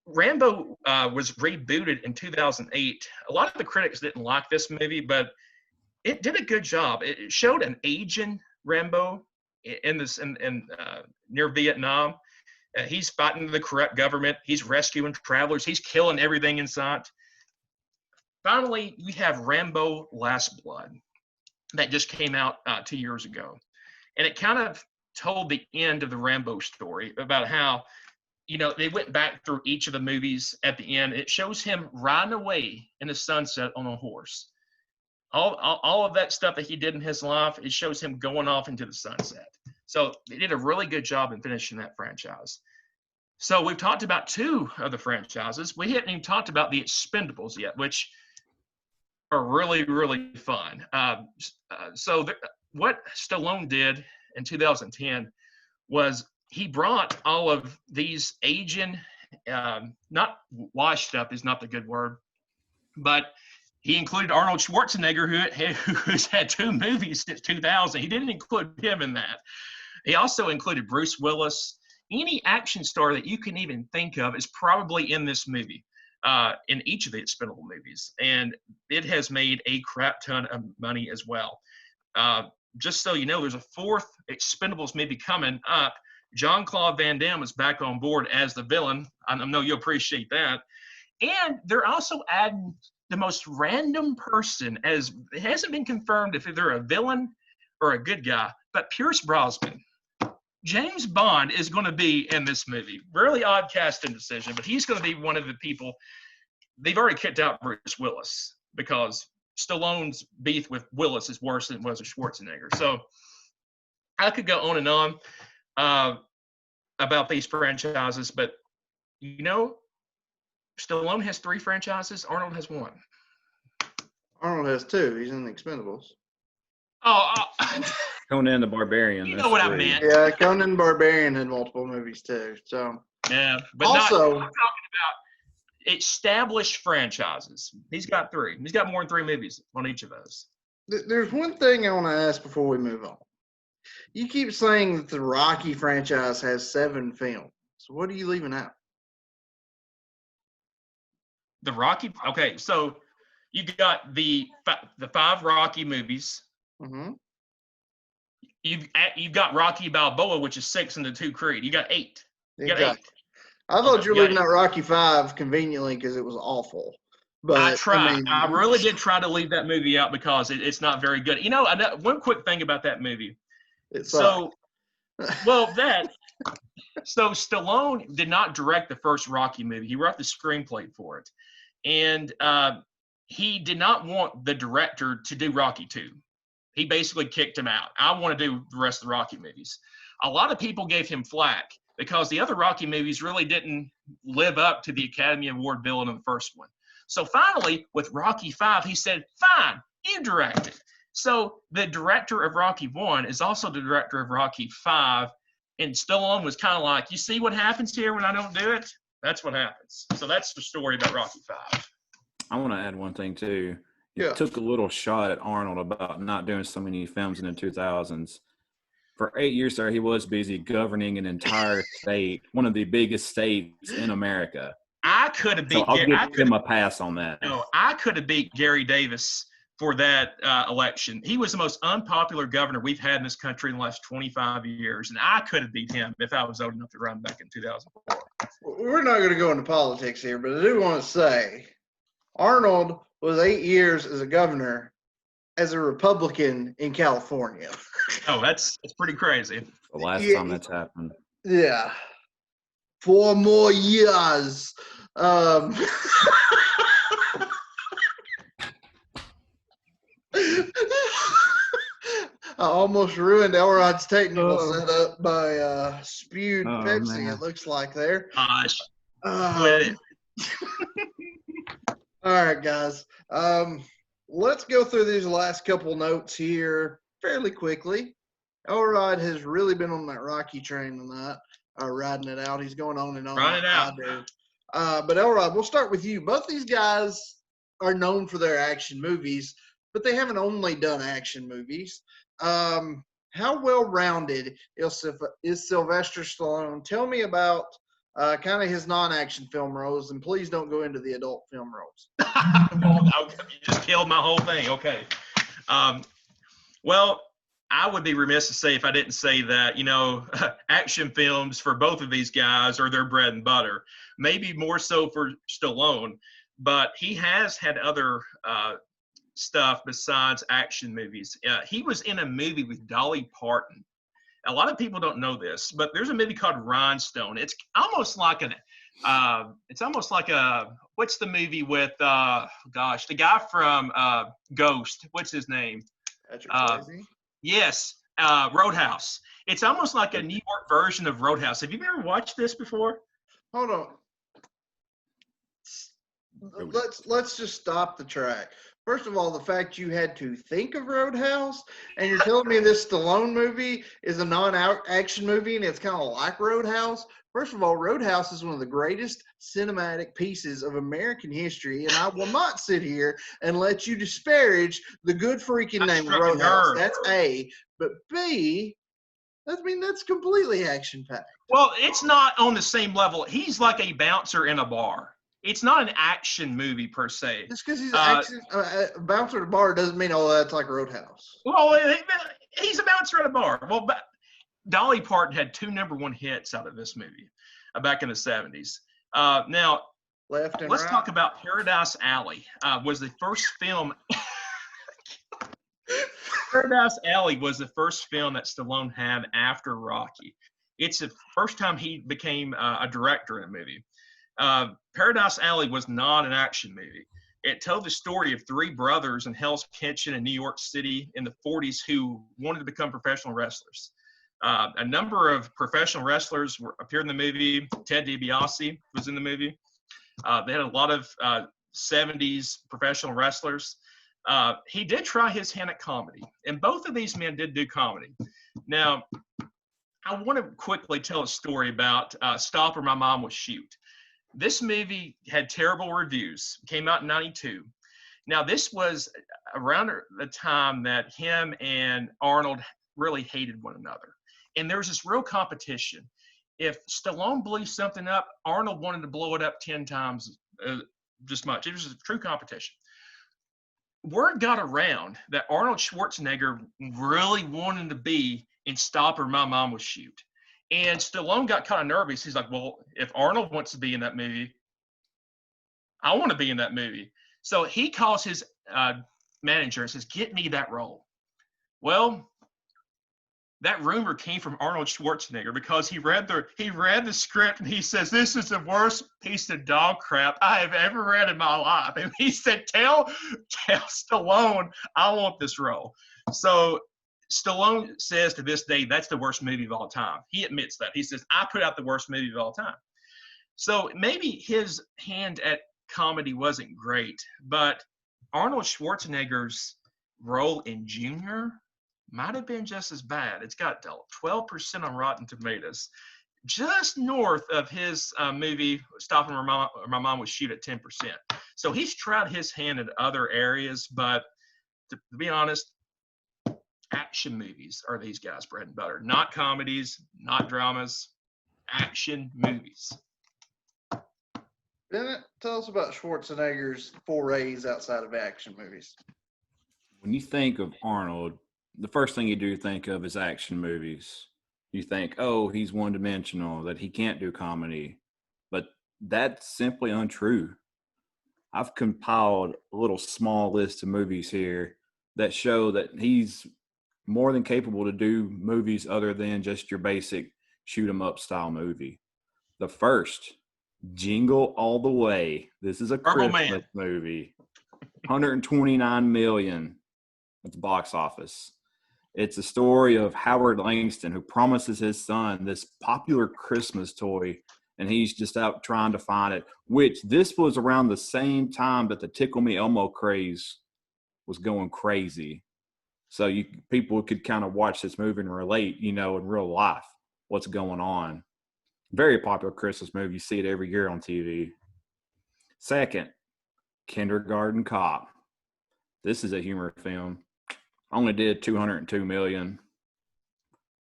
Rambo was rebooted in 2008. A lot of the critics didn't like this movie, but it did a good job. It showed an aging Rambo in near Vietnam. He's fighting the corrupt government. He's rescuing travelers. He's killing everything in sight. Finally, we have Rambo Last Blood that just came out 2 years ago. And it kind of told the end of the Rambo story about how, they went back through each of the movies at the end. It shows him riding away in the sunset on a horse. All of that stuff that he did in his life, it shows him going off into the sunset. So they did a really good job in finishing that franchise. So we've talked about 2 of the franchises. We haven't even talked about the Expendables yet, which are really, really fun. What Stallone did in 2010 was he brought all of these aging, not washed up is not the good word, but he included Arnold Schwarzenegger, who's had 2 movies since 2000. He didn't include him in that. He also included Bruce Willis. Any action star that you can even think of is probably in this movie, in each of the Expendable movies. And it has made a crap ton of money as well. Just so you know, there's a 4th Expendables movie coming up. Jean-Claude Van Damme is back on board as the villain. I know you'll appreciate that. And they're also adding the most random person, as it hasn't been confirmed if they're a villain or a good guy, but Pierce Brosnan. James Bond is going to be in this movie. Really odd casting decision, but he's going to be one of the people. They've already kicked out Bruce Willis because Stallone's beef with Willis is worse than it was with Schwarzenegger. So I could go on and on about these franchises, but Stallone has 3 franchises. Arnold has 1. Arnold has 2. He's in the Expendables. Conan the Barbarian. You know what 3. I meant. Yeah, Conan the Barbarian had multiple movies too. So yeah, but also, I'm talking about established franchises. He's got 3. He's got more than 3 movies on each of those. There's one thing I want to ask before we move on. You keep saying that the Rocky franchise has 7 films. So what are you leaving out? The Rocky. Okay, so you got the 5 Rocky movies. Mm-hmm. You've got Rocky Balboa, which is 6, and the 2 Creed. You got 8. You got 8. I thought you were leaving out Rocky 5 conveniently because it was awful. But I tried. I really did try to leave that movie out because it's not very good. One quick thing about that movie. So Stallone did not direct the first Rocky movie. He wrote the screenplay for it. And he did not want the director to do Rocky 2. He basically kicked him out. I want to do the rest of the Rocky movies. A lot of people gave him flack because the other Rocky movies really didn't live up to the Academy Award billing of the first one. So finally, with Rocky 5, he said, fine, you direct it. So the director of Rocky 1 is also the director of Rocky 5. And Stallone was kind of like, you see what happens here when I don't do it? That's what happens. So that's the story about Rocky 5. I want to add one thing, too. You Yeah. took a little shot at Arnold about not doing so many films in the 2000s. For 8 years there, he was busy governing an entire state, one of the biggest states in America. I could have beat. So I'll give him a pass on that. No, I could have beat Gary Davis for that election. He was the most unpopular governor we've had in this country in the last 25 years, and I could have beat him if I was old enough to run back in 2004. We're not going to go into politics here, but I do want to say Arnold was 8 years as a governor as a Republican in California. Oh, that's pretty crazy. The last time that's happened. Yeah. 4 more years. I almost ruined Elrod's technical setup by spewed Pepsi, man. it looks like there. Gosh. All right, guys. Let's go through these last couple notes here fairly quickly. Elrod has really been on that Rocky train tonight, riding it out. He's going on and on. Ride it out. But Elrod, we'll start with you. Both these guys are known for their action movies, but they haven't only done action movies. How well-rounded is Sylvester Stallone? Tell me about kind of his non-action film roles, and please don't go into the adult film roles. Well, you just killed my whole thing. Okay. Well, I would be remiss to say if I didn't say that, action films for both of these guys are their bread and butter. Maybe more so for Stallone, but he has had other stuff besides action movies. He was in a movie with Dolly Parton. A lot of people don't know this, but there's a movie called Rhinestone. It's almost like what's the movie with the guy from Ghost? What's his name? Patrick Swayze? Yes, Roadhouse. It's almost like a New York version of Roadhouse. Have you ever watched this before? Hold on. Let's just stop the track. First of all, the fact you had to think of Roadhouse, and you're telling me this Stallone movie is a non-action movie, and it's kind of like Roadhouse. First of all, Roadhouse is one of the greatest cinematic pieces of American history, and I will not sit here and let you disparage the good freaking name of Roadhouse. That's A. But B, that's completely action-packed. Well, it's not on the same level. He's like a bouncer in a bar. It's not an action movie per se. Just because he's a bouncer at a bar doesn't mean, that's like Roadhouse. Well, he's a bouncer at a bar. Well, Dolly Parton had 2 #1 hits out of this movie back in the 70s. Now, let's talk about Paradise Alley. Was the first film. Paradise Alley was the first film that Stallone had after Rocky. It's the first time he became a director in a movie. Paradise Alley was not an action movie. It told the story of 3 brothers in Hell's Kitchen in New York City in the 40s who wanted to become professional wrestlers. A number of professional wrestlers appeared in the movie. Ted DiBiase was in the movie. They had a lot of 70s professional wrestlers. He did try his hand at comedy, and both of these men did do comedy. Now, I want to quickly tell a story about Stop or My Mom Will Shoot. This movie had terrible reviews. It came out in 92. Now, this was around the time that him and Arnold really hated one another. And there was this real competition. If Stallone blew something up, Arnold wanted to blow it up 10 times as much. It was a true competition. Word got around that Arnold Schwarzenegger really wanted to be in Stop or My Mom Will Shoot. And Stallone got kind of nervous. He's like, well, if Arnold wants to be in that movie, I want to be in that movie. So he calls his manager and says, get me that role. Well, that rumor came from Arnold Schwarzenegger because he read the script and he says, this is the worst piece of dog crap I have ever read in my life. And he said, tell Stallone I want this role. So Stallone says to this day, that's the worst movie of all time. He admits that. He says, I put out the worst movie of all time. So maybe his hand at comedy wasn't great, but Arnold Schwarzenegger's role in Junior might have been just as bad. It's got 12% on Rotten Tomatoes, just north of his movie Stopping Where My Mom Would Shoot at 10%. So he's tried his hand at other areas, but to be honest, action movies are these guys' bread and butter. Not comedies, not dramas, action movies. Bennett, tell us about Schwarzenegger's forays outside of action movies. When you think of Arnold, the first thing you do think of is action movies. You think, oh, he's one-dimensional, that he can't do comedy. But that's simply untrue. I've compiled a little small list of movies here that show that he's more than capable to do movies other than just your basic shoot-'em-up style movie. The first, Jingle All the Way. This is a Christmas movie. 129 million at the box office. It's a story of Howard Langston, who promises his son this popular Christmas toy, and he's just out trying to find it, which this was around the same time that the Tickle Me Elmo craze was going crazy. So people could kind of watch this movie and relate, in real life, what's going on. Very popular Christmas movie. You see it every year on TV. Second, Kindergarten Cop. This is a humor film. Only did $202 million.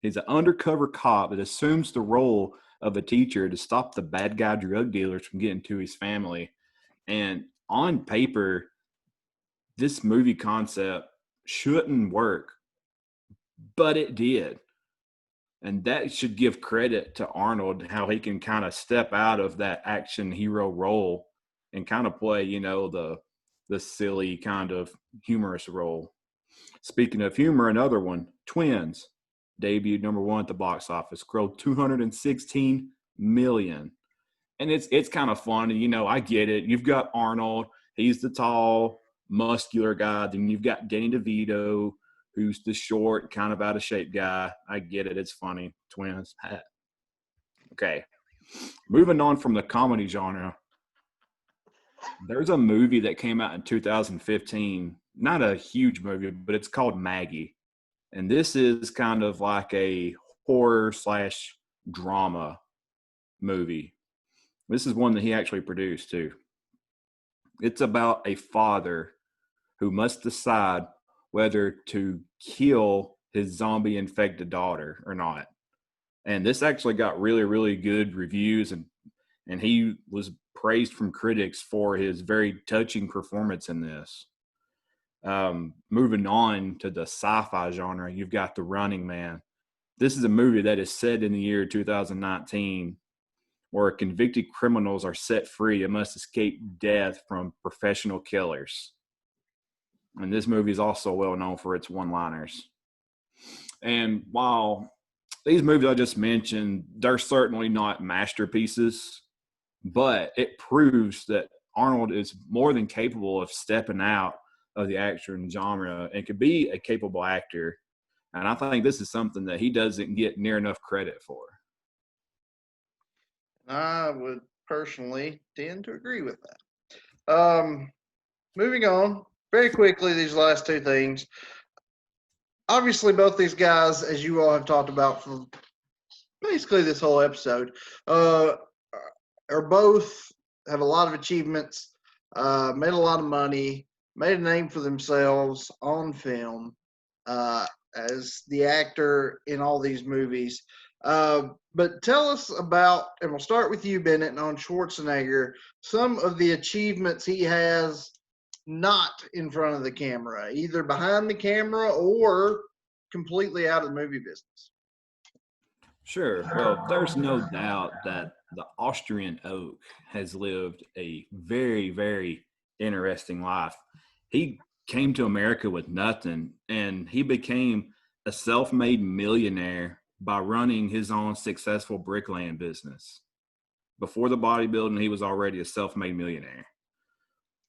He's an undercover cop that assumes the role of a teacher to stop the bad guy drug dealers from getting to his family. And on paper, this movie concept shouldn't work, but it did. And that should give credit to Arnold, how he can kind of step out of that action hero role and kind of play, the silly kind of humorous role. Speaking of humor, another one, Twins, debuted number 1 at the box office, grossed $216 million. And it's kind of funny, I get it. You've got Arnold, he's the tall, muscular guy. Then you've got Danny DeVito, who's the short, kind of out of shape guy. I get it. It's funny. Twins. Okay. Moving on from the comedy genre, there's a movie that came out in 2015. Not a huge movie, but it's called Maggie. And this is kind of like a horror/drama movie. This is one that he actually produced too. It's about a father who must decide whether to kill his zombie-infected daughter or not. And this actually got really, really good reviews, and he was praised from critics for his very touching performance in this. Moving on to the sci-fi genre, you've got The Running Man. This is a movie that is set in the year 2019, where convicted criminals are set free and must escape death from professional killers. And this movie is also well known for its one-liners. And while these movies I just mentioned, they're certainly not masterpieces, but it proves that Arnold is more than capable of stepping out of the action genre and could be a capable actor. And I think this is something that he doesn't get near enough credit for. I would personally tend to agree with that. Moving on very quickly, these last two things. Obviously, both these guys, as you all have talked about for basically this whole episode, are both have a lot of achievements, made a lot of money, made a name for themselves on film as the actor in all these movies. But tell us about, and we'll start with you, Bennett, and on Schwarzenegger, some of the achievements he has not in front of the camera, either behind the camera or completely out of the movie business. Sure. Well, there's no doubt that the Austrian oak has lived a very, very interesting life. He came to America with nothing, and he became a self-made millionaire by running his own successful bricklaying business. Before the bodybuilding, he was already a self-made millionaire.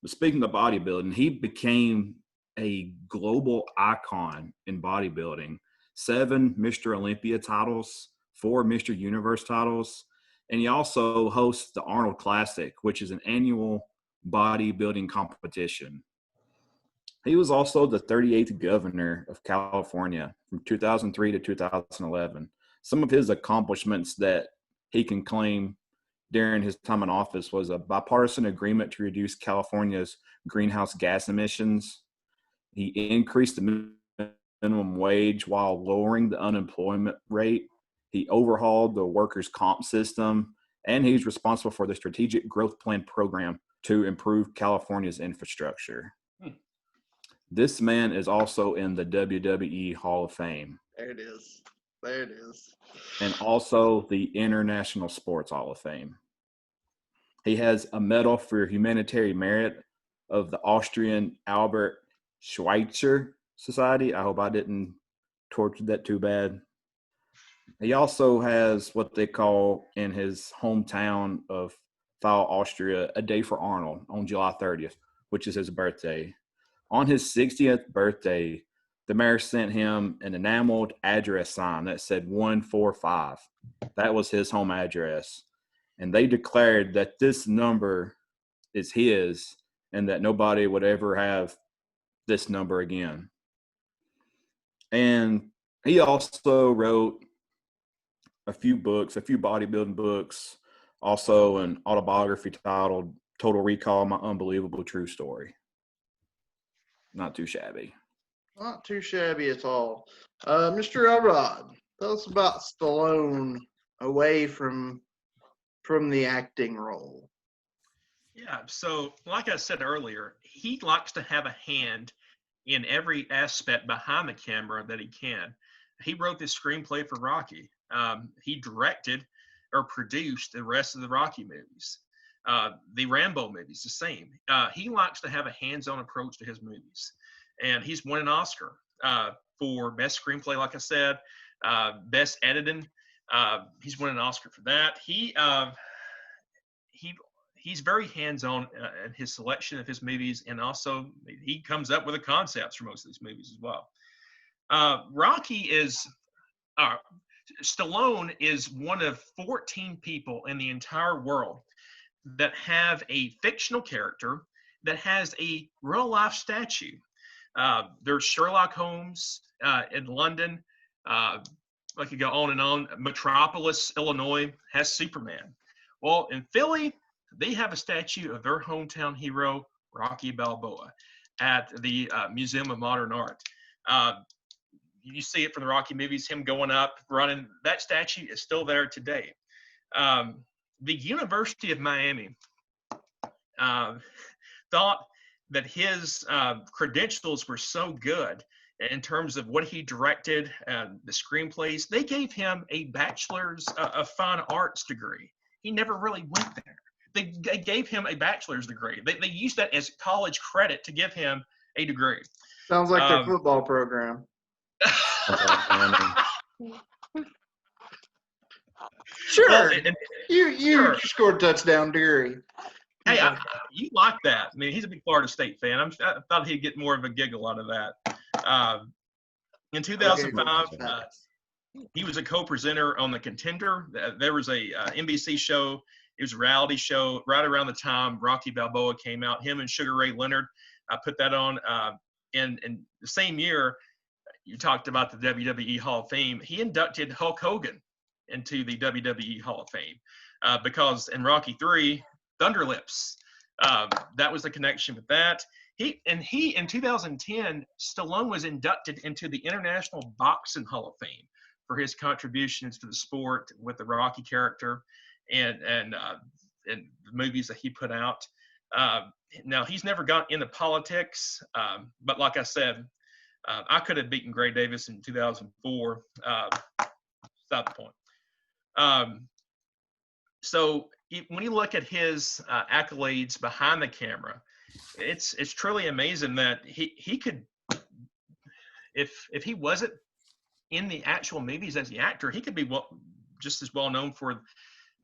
But speaking of bodybuilding, he became a global icon in bodybuilding. 7 Mr. Olympia titles, 4 Mr. Universe titles, and he also hosts the Arnold Classic, which is an annual bodybuilding competition. He was also the 38th governor of California from 2003 to 2011. Some of his accomplishments that he can claim during his time in office was a bipartisan agreement to reduce California's greenhouse gas emissions. He increased the minimum wage while lowering the unemployment rate. He overhauled the workers' comp system, and he's responsible for the Strategic Growth Plan program to improve California's infrastructure. This man is also in the WWE Hall of Fame. There it is. There it is. And also the International Sports Hall of Fame. He has a medal for humanitarian merit of the Austrian Albert Schweitzer Society. I hope I didn't torture that too bad. He also has what they call in his hometown of Thal, Austria, a day for Arnold on July 30th, which is his birthday. On his 60th birthday, the mayor sent him an enameled address sign that said 145. That was his home address. And they declared that this number is his and that nobody would ever have this number again. And he also wrote a few books, a few bodybuilding books, also an autobiography titled Total Recall, My Unbelievable True Story. Not too shabby. Not too shabby at all. Mr. Elrod, tell us about Stallone away from the acting role. Yeah, so like I said earlier, he likes to have a hand in every aspect behind the camera that he can. He wrote this screenplay for Rocky. He directed or produced the rest of the Rocky movies. The Rambo movies, the same. He likes to have a hands-on approach to his movies. And he's won an Oscar for best screenplay, like I said, best editing. He's won an Oscar for that. He's very hands-on in his selection of his movies, and also he comes up with the concepts for most of these movies as well. Stallone is one of 14 people in the entire world that have a fictional character that has a real-life statue. There's Sherlock Holmes in London. I could go on and on. Metropolis, Illinois, has Superman. Well, in Philly, they have a statue of their hometown hero, Rocky Balboa, at the Museum of Modern Art. You see it from the Rocky movies, him going up, running. That statue is still there today. The University of Miami thought that his credentials were so good in terms of what he directed, the screenplays. They gave him a bachelor's of fine arts degree. He never really went there. They gave him a bachelor's degree. They used that as college credit to give him a degree. Sounds like their football program. Sure. Well, you scored a touchdown, Deary. Hey, you like that. I mean, he's a big Florida State fan. I thought he'd get more of a giggle out of that. In 2005, he was a co-presenter on The Contender. There was a NBC show. It was a reality show right around the time Rocky Balboa came out. Him and Sugar Ray Leonard put that on. And the same year, you talked about the WWE Hall of Fame. He inducted Hulk Hogan into the WWE Hall of Fame because in Rocky III, Thunder Lips, that was the connection with that. He in 2010, Stallone was inducted into the International Boxing Hall of Fame for his contributions to the sport with the Rocky character and the movies that he put out. Now he's never got into politics, but like I said, I could have beaten Gray Davis in 2004. Stop the point. So when you look at his accolades behind the camera, it's truly amazing that he could, if he wasn't in the actual movies as the actor, he could be just as well known for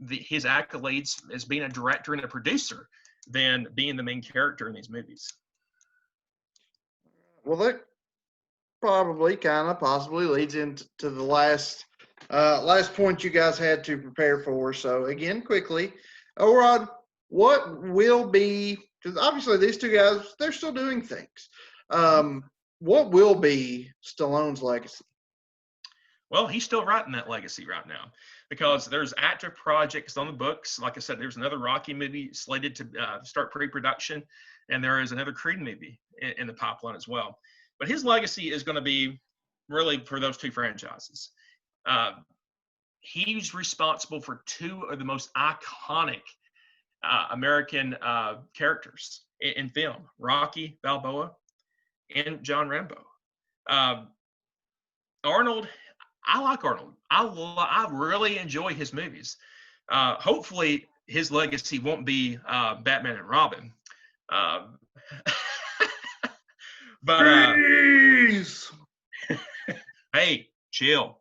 his accolades as being a director and a producer than being the main character in these movies. Well, that probably possibly leads into the last point you guys had to prepare for. So again, quickly, Elrod, what will be, because obviously these two guys, they're still doing things. What will be Stallone's legacy? Well, he's still writing that legacy right now because there's active projects on the books. Like I said, there's another Rocky movie slated to start pre-production, and there is another Creed movie in the pipeline as well. But his legacy is going to be really for those two franchises. He's responsible for two of the most iconic American characters in film, Rocky Balboa and John Rambo. Arnold, I like Arnold. I really enjoy his movies. Hopefully his legacy won't be Batman and Robin. But hey, chill.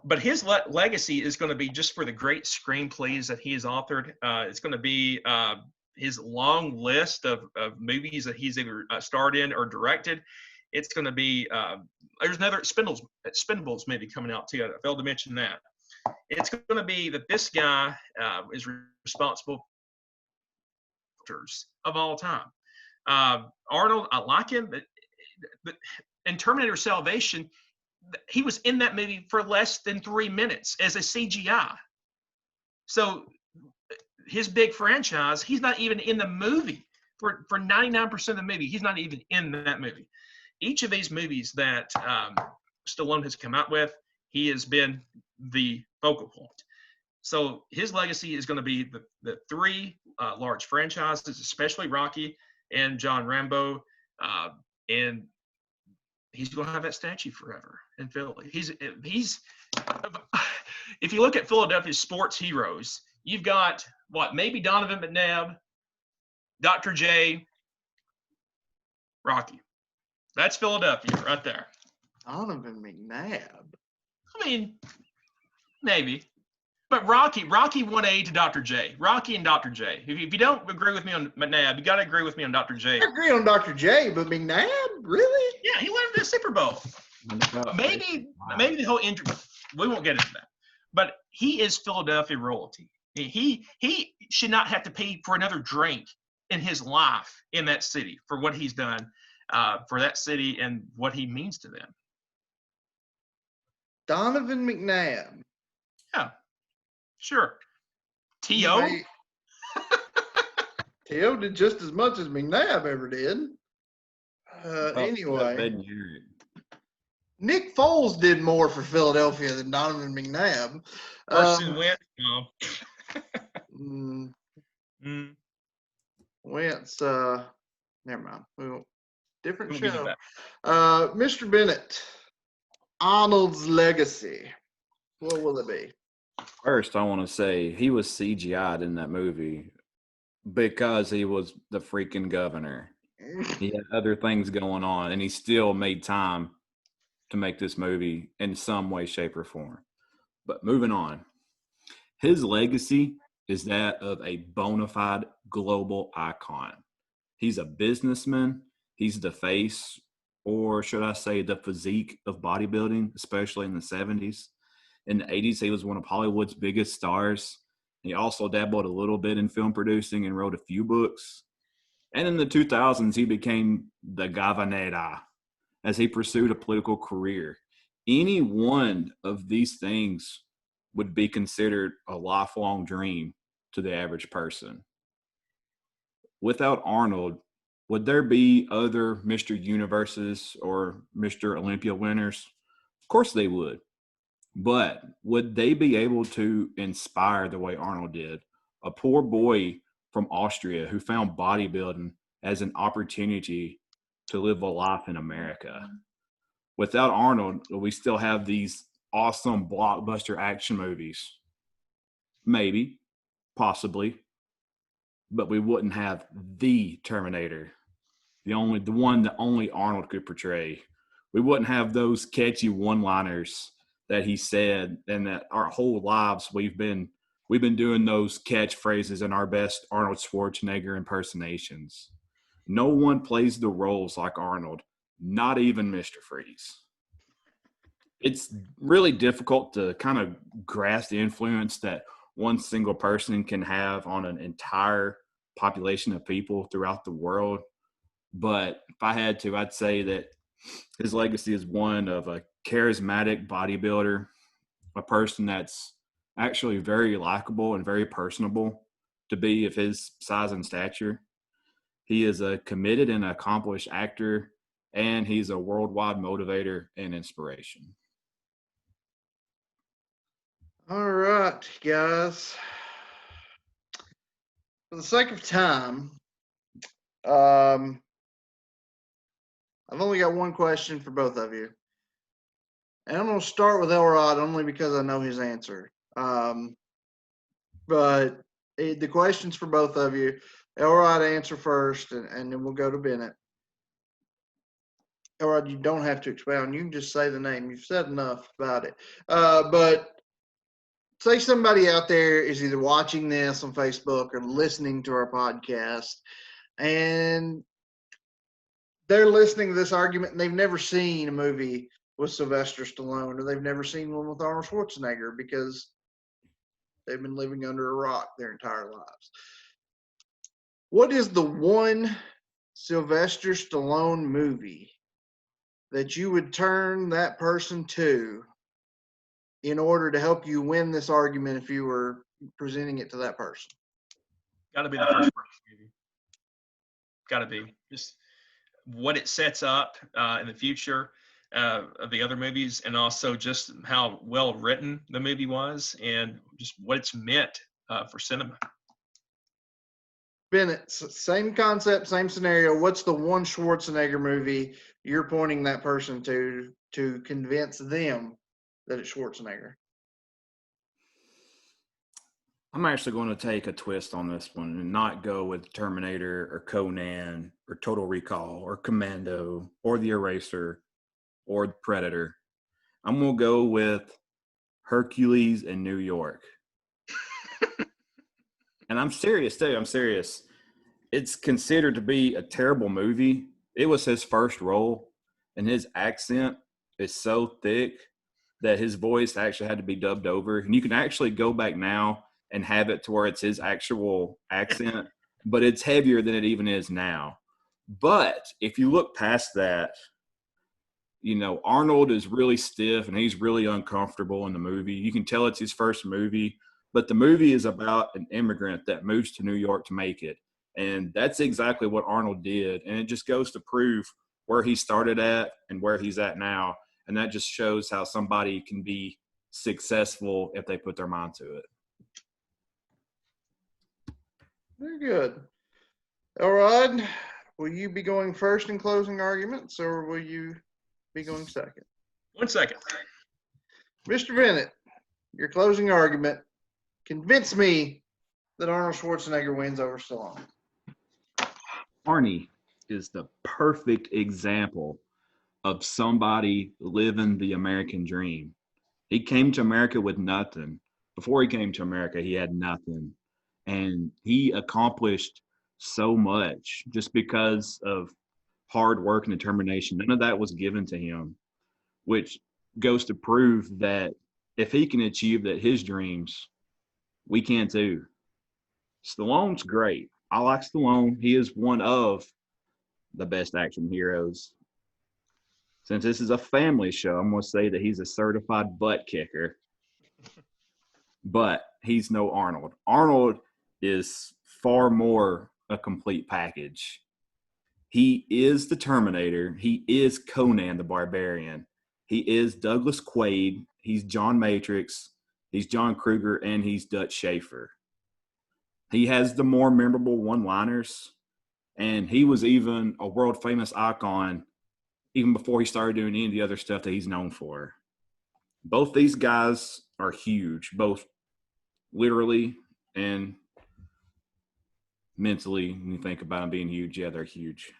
But his legacy is going to be just for the great screenplays that he has authored. It's going to be his long list of movies that he's either starred in or directed. It's going to be there's another Expendables movie coming out too. I failed to mention that. It's going to be that this guy is responsible for of all time. Arnold, I like him, but in Terminator Salvation, he was in that movie for less than 3 minutes as a CGI. So his big franchise, he's not even in the movie. For 99% of the movie, he's not even in that movie. Each of these movies that Stallone has come out with, he has been the focal point. So his legacy is going to be the three large franchises, especially Rocky and John Rambo, and he's going to have that statue forever in Philly. He's if you look at Philadelphia's sports heroes, you've got maybe Donovan McNabb, Dr. J, Rocky. That's Philadelphia right there. Donovan McNabb. I mean, maybe. But Rocky 1A to Dr. J. Rocky and Dr. J. If you don't agree with me on McNabb, you got to agree with me on Dr. J. I agree on Dr. J, but McNabb? Really? Yeah, he won the Super Bowl. Maybe the whole injury. We won't get into that. But he is Philadelphia royalty. He should not have to pay for another drink in his life in that city for what he's done for that city and what he means to them. Donovan McNabb. Yeah, sure. T.O.? T.O. did just as much as McNabb ever did. Anyway. Nick Foles did more for Philadelphia than Donovan McNabb. Carson Wentz? No. Wentz, never mind. Different We'll get show. to Mr. Bennett, Arnold's legacy. What will it be? First, I want to say he was CGI'd in that movie because he was the freaking governor. He had other things going on, and he still made time to make this movie in some way, shape, or form. But moving on, his legacy is that of a bona fide global icon. He's a businessman. He's the face, or should I say the physique of bodybuilding, especially in the 70s. In the 80s, he was one of Hollywood's biggest stars. He also dabbled a little bit in film producing and wrote a few books. And in the 2000s, he became the Governor as he pursued a political career. Any one of these things would be considered a lifelong dream to the average person. Without Arnold, would there be other Mr. Universes or Mr. Olympia winners? Of course they would. But would they be able to inspire the way Arnold did? A poor boy from Austria who found bodybuilding as an opportunity to live a life in America. Without Arnold, we still have these awesome blockbuster action movies. Maybe, possibly, but we wouldn't have the Terminator, the one that only Arnold could portray. We wouldn't have those catchy one-liners that he said, and that our whole lives we've been doing those catchphrases in our best Arnold Schwarzenegger impersonations. No one plays the roles like Arnold, not even Mr. Freeze. It's really difficult to kind of grasp the influence that one single person can have on an entire population of people throughout the world. But if I had to, I'd say that his legacy is one of a charismatic bodybuilder, a person that's actually very likable and very personable to be of his size and stature. He is a committed and accomplished actor, and he's a worldwide motivator and inspiration. All right, guys. For the sake of time, I've only got one question for both of you. And I'm going to start with Elrod only because I know his answer. But the question's for both of you. Elrod, answer first, and then we'll go to Bennett. Elrod, you don't have to expound. You can just say the name. You've said enough about it. But say somebody out there is either watching this on Facebook or listening to our podcast, and they're listening to this argument and they've never seen a movie with Sylvester Stallone, or they've never seen one with Arnold Schwarzenegger because they've been living under a rock their entire lives. What is the one Sylvester Stallone movie that you would turn that person to in order to help you win this argument if you were presenting it to that person? Got to be the first Rocky movie. Got to be. Just what it sets up in the future of the other movies, and also just how well written the movie was, and just what it's meant for cinema. Bennett, same concept, same scenario. What's the one Schwarzenegger movie you're pointing that person to convince them that it's Schwarzenegger? I'm actually going to take a twist on this one and not go with Terminator or Conan or Total Recall or Commando or The Eraser or Predator. I'm going to go with Hercules in New York. And I'm serious, too. I'm serious. It's considered to be a terrible movie. It was his first role, and his accent is so thick that his voice actually had to be dubbed over. And you can actually go back now and have it to where it's his actual accent, but it's heavier than it even is now. But if you look past that, you know, Arnold is really stiff and he's really uncomfortable in the movie. You can tell it's his first movie, but the movie is about an immigrant that moves to New York to make it. And that's exactly what Arnold did. And it just goes to prove where he started at and where he's at now. And that just shows how somebody can be successful if they put their mind to it. Very good. Elrod, will you be going first in closing arguments, or will you be going second? 1 second. Mr. Bennett, your closing argument. Convince me that Arnold Schwarzenegger wins over Stallone. Arnie is the perfect example of somebody living the American dream. He came to America with nothing. Before he came to America, he had nothing. And he accomplished so much just because of hard work and determination. None of that was given to him, which goes to prove that if he can achieve that his dreams, we can too. Stallone's great. I like Stallone. He is one of the best action heroes. Since this is a family show, I'm going to say that he's a certified butt kicker. But he's no Arnold. Arnold is far more a complete package. He is the Terminator. He is Conan the Barbarian. He is Douglas Quaid. He's John Matrix. He's John Kruger, and he's Dutch Schaefer. He has the more memorable one-liners, and he was even a world-famous icon even before he started doing any of the other stuff that he's known for. Both these guys are huge, both literally and mentally. When you think about them being huge, yeah, they're huge.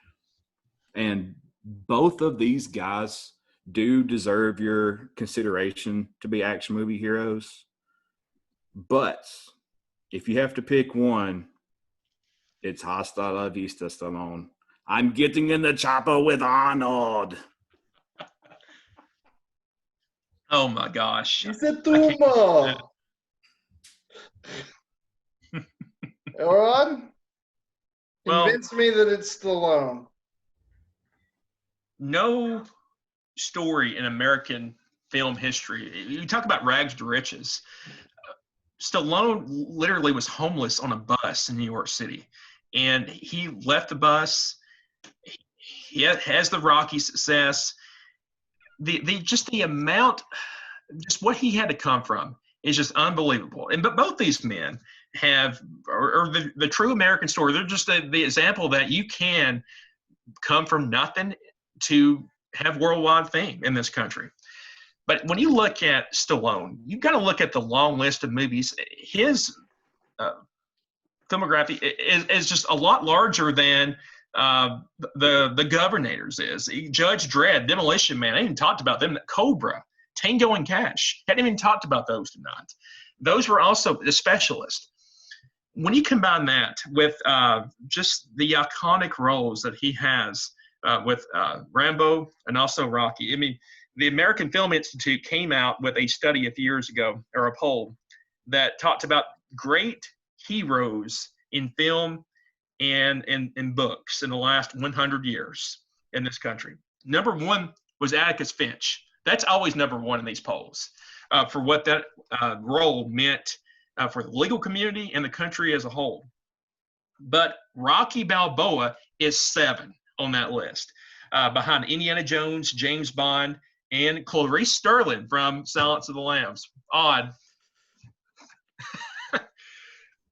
And both of these guys do deserve your consideration to be action movie heroes. But if you have to pick one, it's Hasta la Vista Stallone. I'm getting in the chopper with Arnold. Oh my gosh. You said Tuma. Elrod, Well- convince me that it's Stallone. No story in American film history. You talk about rags to riches. Stallone literally was homeless on a bus in New York City, and he left the bus. He has the Rocky success. The amount, just what he had to come from is just unbelievable. But both these men are the true American story. They're just the example that you can come from nothing to have worldwide fame in this country. But when you look at Stallone, you've got to look at the long list of movies. His filmography is just a lot larger than the Governor's is. Judge Dredd, Demolition Man, I even talked about them. Cobra, Tango and Cash, hadn't even talked about those tonight. Those were also the specialists. When you combine that with just the iconic roles that he has with Rambo and also Rocky, I mean, the American Film Institute came out with a study a few years ago, or a poll, that talked about great heroes in film and in books in the last 100 years in this country. Number one was Atticus Finch. That's always number one in these polls for what that role meant for the legal community and the country as a whole. But Rocky Balboa is 7 on that list, behind Indiana Jones, James Bond, and Clarice Sterling from Silence of the Lambs. Odd.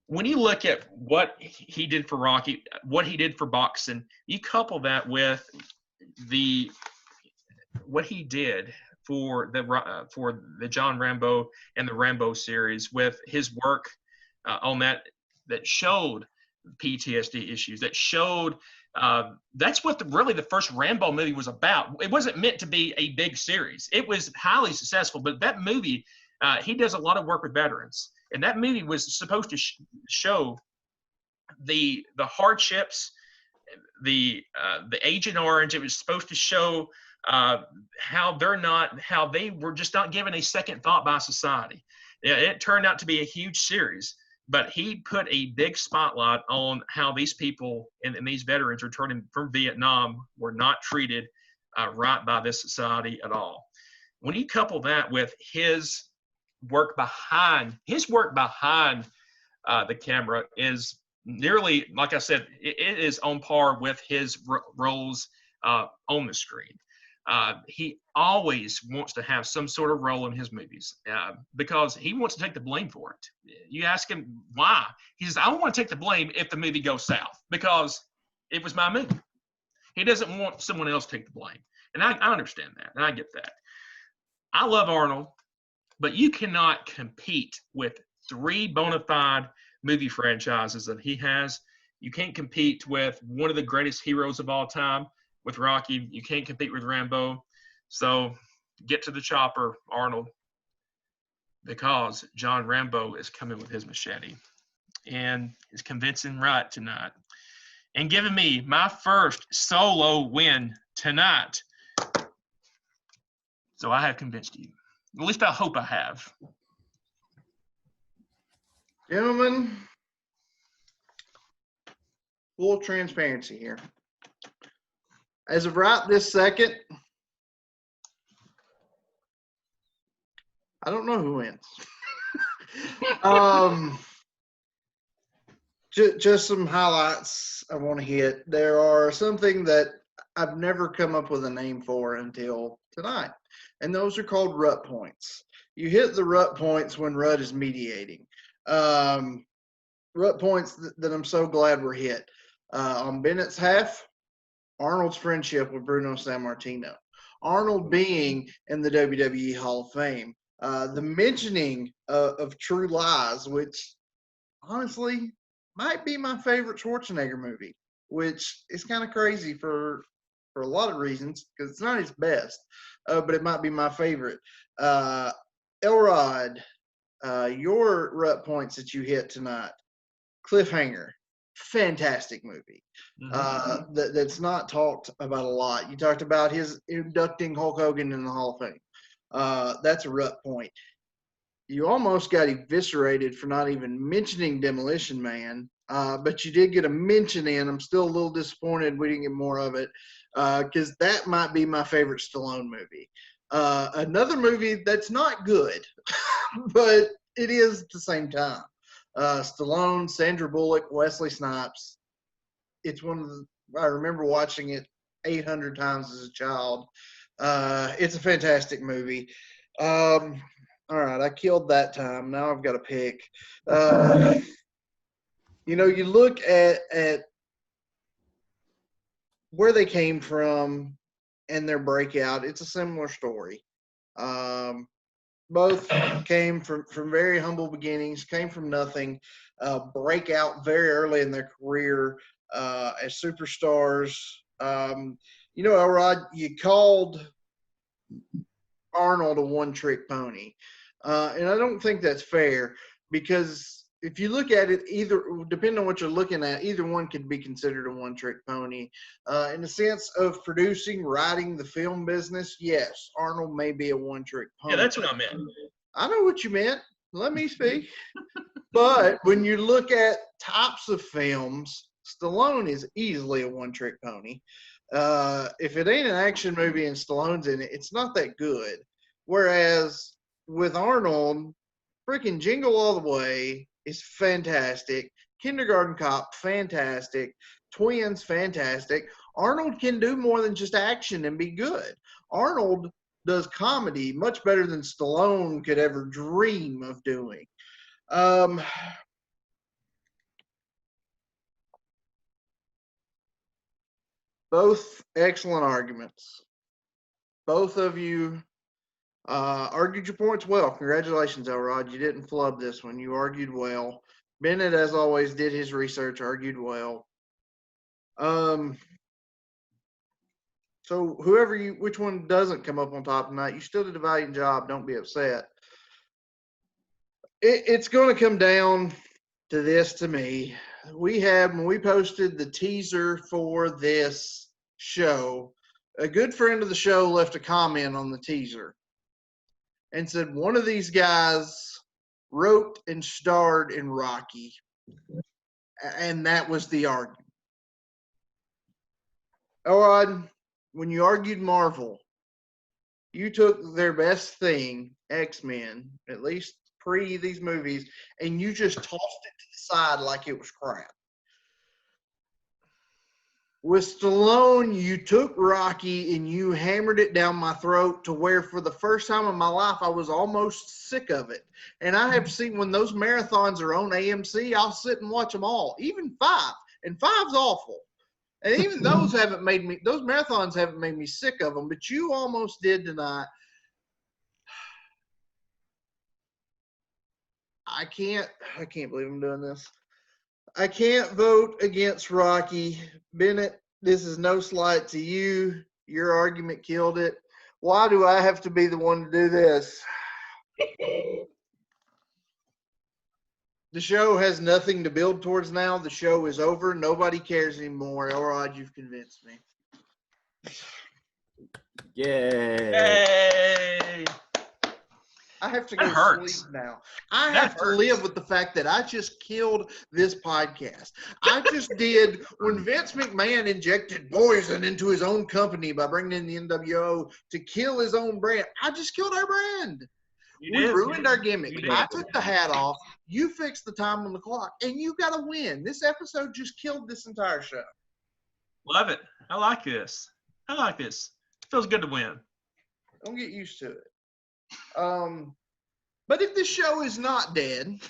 When you look at what he did for Rocky, what he did for boxing, you couple that with what he did for the John Rambo and the Rambo series, with his work on that showed PTSD issues, that showed that's what really the first Rambo movie was about. It wasn't meant to be a big series. It was highly successful, but that movie, he does a lot of work with veterans, and that movie was supposed to show the hardships, the Agent Orange. It was supposed to show how they were just not given a second thought by society. It turned out to be a huge series, but he put a big spotlight on how these people and these veterans returning from Vietnam were not treated right by this society at all. When you couple that with his work behind the camera, is nearly, like I said, it is on par with his roles on the screen. He always wants to have some sort of role in his movies because he wants to take the blame for it. You ask him why. He says, I don't want to take the blame if the movie goes south because it was my movie. He doesn't want someone else to take the blame. And I understand that, and I get that. I love Arnold, but you cannot compete with 3 bona fide movie franchises that he has. You can't compete with one of the greatest heroes of all time, with Rocky. You can't compete with Rambo. So get to the chopper, Arnold, because John Rambo is coming with his machete and is convincing right tonight and giving me my first solo win tonight. So I have convinced you. At least I hope I have. Gentlemen, full transparency here. As of right this second, I don't know who wins. Just some highlights I want to hit. There are something that I've never come up with a name for until tonight, and those are called rut points. You hit the rut points when rut is mediating. Rut points that I'm so glad were hit. On Bennett's half, Arnold's friendship with Bruno Sammartino. Arnold being in the WWE Hall of Fame. The mentioning of True Lies, which honestly might be my favorite Schwarzenegger movie, which is kind of crazy for a lot of reasons because it's not his best, but it might be my favorite. Elrod, your rut points that you hit tonight. Cliffhanger, fantastic movie. That's not talked about a lot. You talked about his inducting Hulk Hogan in the Hall of Fame. That's a rut point. You almost got eviscerated for not even mentioning Demolition Man, but you did get a mention in. I'm still a little disappointed we didn't get more of it because that might be my favorite Stallone movie. Another movie that's not good, but it is at the same time. Stallone, Sandra Bullock, Wesley Snipes. It's one of the, I remember watching it 800 times as a child. It's a fantastic movie. All right, I killed that time. Now I've got to pick. You look at where they came from and their breakout. It's a similar story. Both came from very humble beginnings, came from nothing, break out very early in their career as superstars. Elrod, you called Arnold a one-trick pony. And I don't think that's fair because if you look at it, depending on what you're looking at, either one could be considered a one-trick pony. In the sense of producing, writing the film business, yes, Arnold may be a one-trick pony. Yeah, that's what I meant. I know what you meant. Let me speak. But when you look at types of films, Stallone is easily a one-trick pony. If it ain't an action movie and Stallone's in it, it's not that good. Whereas with Arnold, freaking Jingle All the Way is fantastic. Kindergarten Cop, fantastic. Twins, fantastic. Arnold can do more than just action and be good. Arnold does comedy much better than Stallone could ever dream of doing. Both excellent arguments. Both of you argued your points well. Congratulations, Elrod. You didn't flub this one. You argued well. Bennett, as always, did his research, argued well. So which one doesn't come up on top tonight, you still did a valiant job. Don't be upset. It's going to come down to this to me. When we posted the teaser for this show, a good friend of the show left a comment on the teaser and said one of these guys wrote and starred in Rocky. And that was the argument. Elrod, when you argued Marvel, you took their best thing, X-Men, at least pre these movies, and you just tossed it to the side like it was crap. With Stallone, you took Rocky and you hammered it down my throat to where for the first time in my life, I was almost sick of it. And I have seen when those marathons are on AMC, I'll sit and watch them all, even 5. And 5's awful. And even those marathons haven't made me sick of them, but you almost did tonight. I can't believe I'm doing this. I can't vote against Rocky. Bennett, this is no slight to you. Your argument killed it. Why do I have to be the one to do this? The show has nothing to build towards now. The show is over. Nobody cares anymore. Elrod, you've convinced me. Yay. I have to go hurts. sleep now. I have to live with the fact that I just killed this podcast. I just did when Vince McMahon injected poison into his own company by bringing in the NWO to kill his own brand. I just killed our brand. We ruined our gimmick. I took the hat off. You fixed the time on the clock, and you got to win. This episode just killed this entire show. Love it. I like this. Feels good to win. Don't get used to it. But if this show is not dead,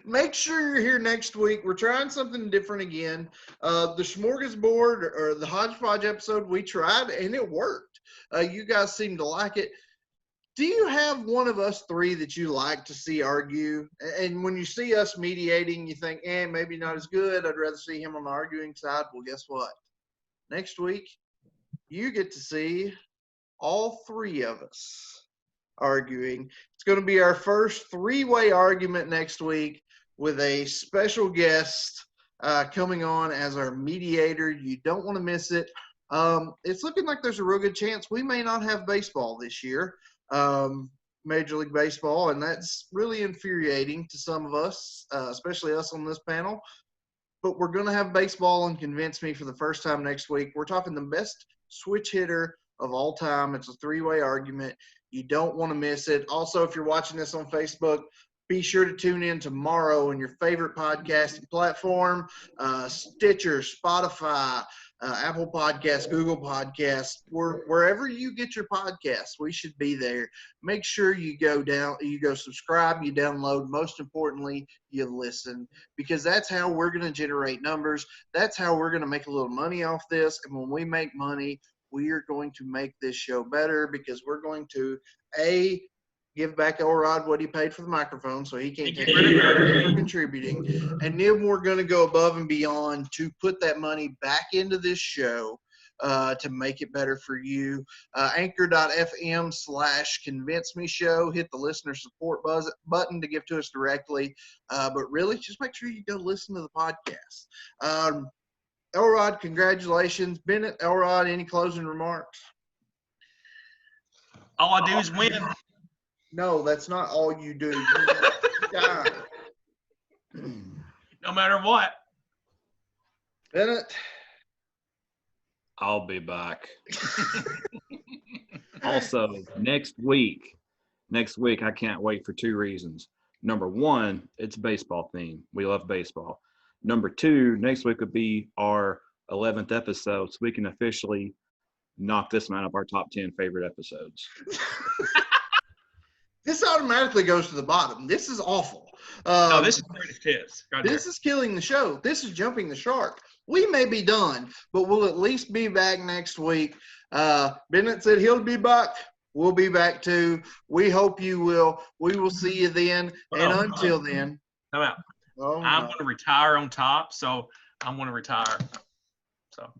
make sure you're here next week. We're trying something different again. The smorgasbord or the hodgepodge episode we tried, and it worked. You guys seem to like it. Do you have one of us three that you like to see argue? And when you see us mediating, you think, maybe not as good. I'd rather see him on the arguing side. Well, guess what? Next week, you get to see all three of us arguing. It's going to be our first three-way argument next week with a special guest coming on as our mediator. You don't want to miss it. It's looking like there's a real good chance we may not have baseball this year, Major League Baseball, and that's really infuriating to some of us, especially us on this panel. But we're going to have baseball and convince me for the first time next week. We're talking the best switch hitter of all time. It's a three-way argument. You don't want to miss it. Also, if you're watching this on Facebook, be sure to tune in tomorrow on your favorite podcasting platform, Stitcher, Spotify, Apple Podcasts, Google Podcasts, wherever you get your podcasts, we should be there. Make sure you go subscribe, you download, most importantly, you listen, because that's how we're going to generate numbers. That's how we're going to make a little money off this. And when we make money, we are going to make this show better because we're going to, give back Elrod what he paid for the microphone so he can't take credit for contributing. And then we're going to go above and beyond to put that money back into this show to make it better for you. Anchor.fm/convince me show. Hit the listener support button to give to us directly. But really, just make sure you go listen to the podcast. Elrod, congratulations. Bennett, Elrod, any closing remarks? All I do is win. No, that's not all you do. No matter what. Bennett? I'll be back. Also, next week, I can't wait for two reasons. Number one, it's baseball theme. We love baseball. Number 2, next week would be our 11th episode, so we can officially knock this man up our top 10 favorite episodes. This automatically goes to the bottom. This is awful. No, this is greatest hits. This is killing the show. This is jumping the shark. We may be done, but we'll at least be back next week. Bennett said he'll be back. We'll be back too. We hope you will. We will see you then. And until then. Come out. I'm going to retire on top, so I'm going to retire. So.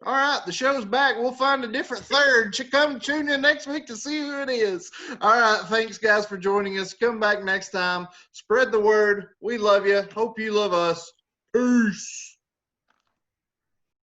All right, the show's back. We'll find a different third. Come tune in next week to see who it is. All right, thanks, guys, for joining us. Come back next time. Spread the word. We love you. Hope you love us. Peace.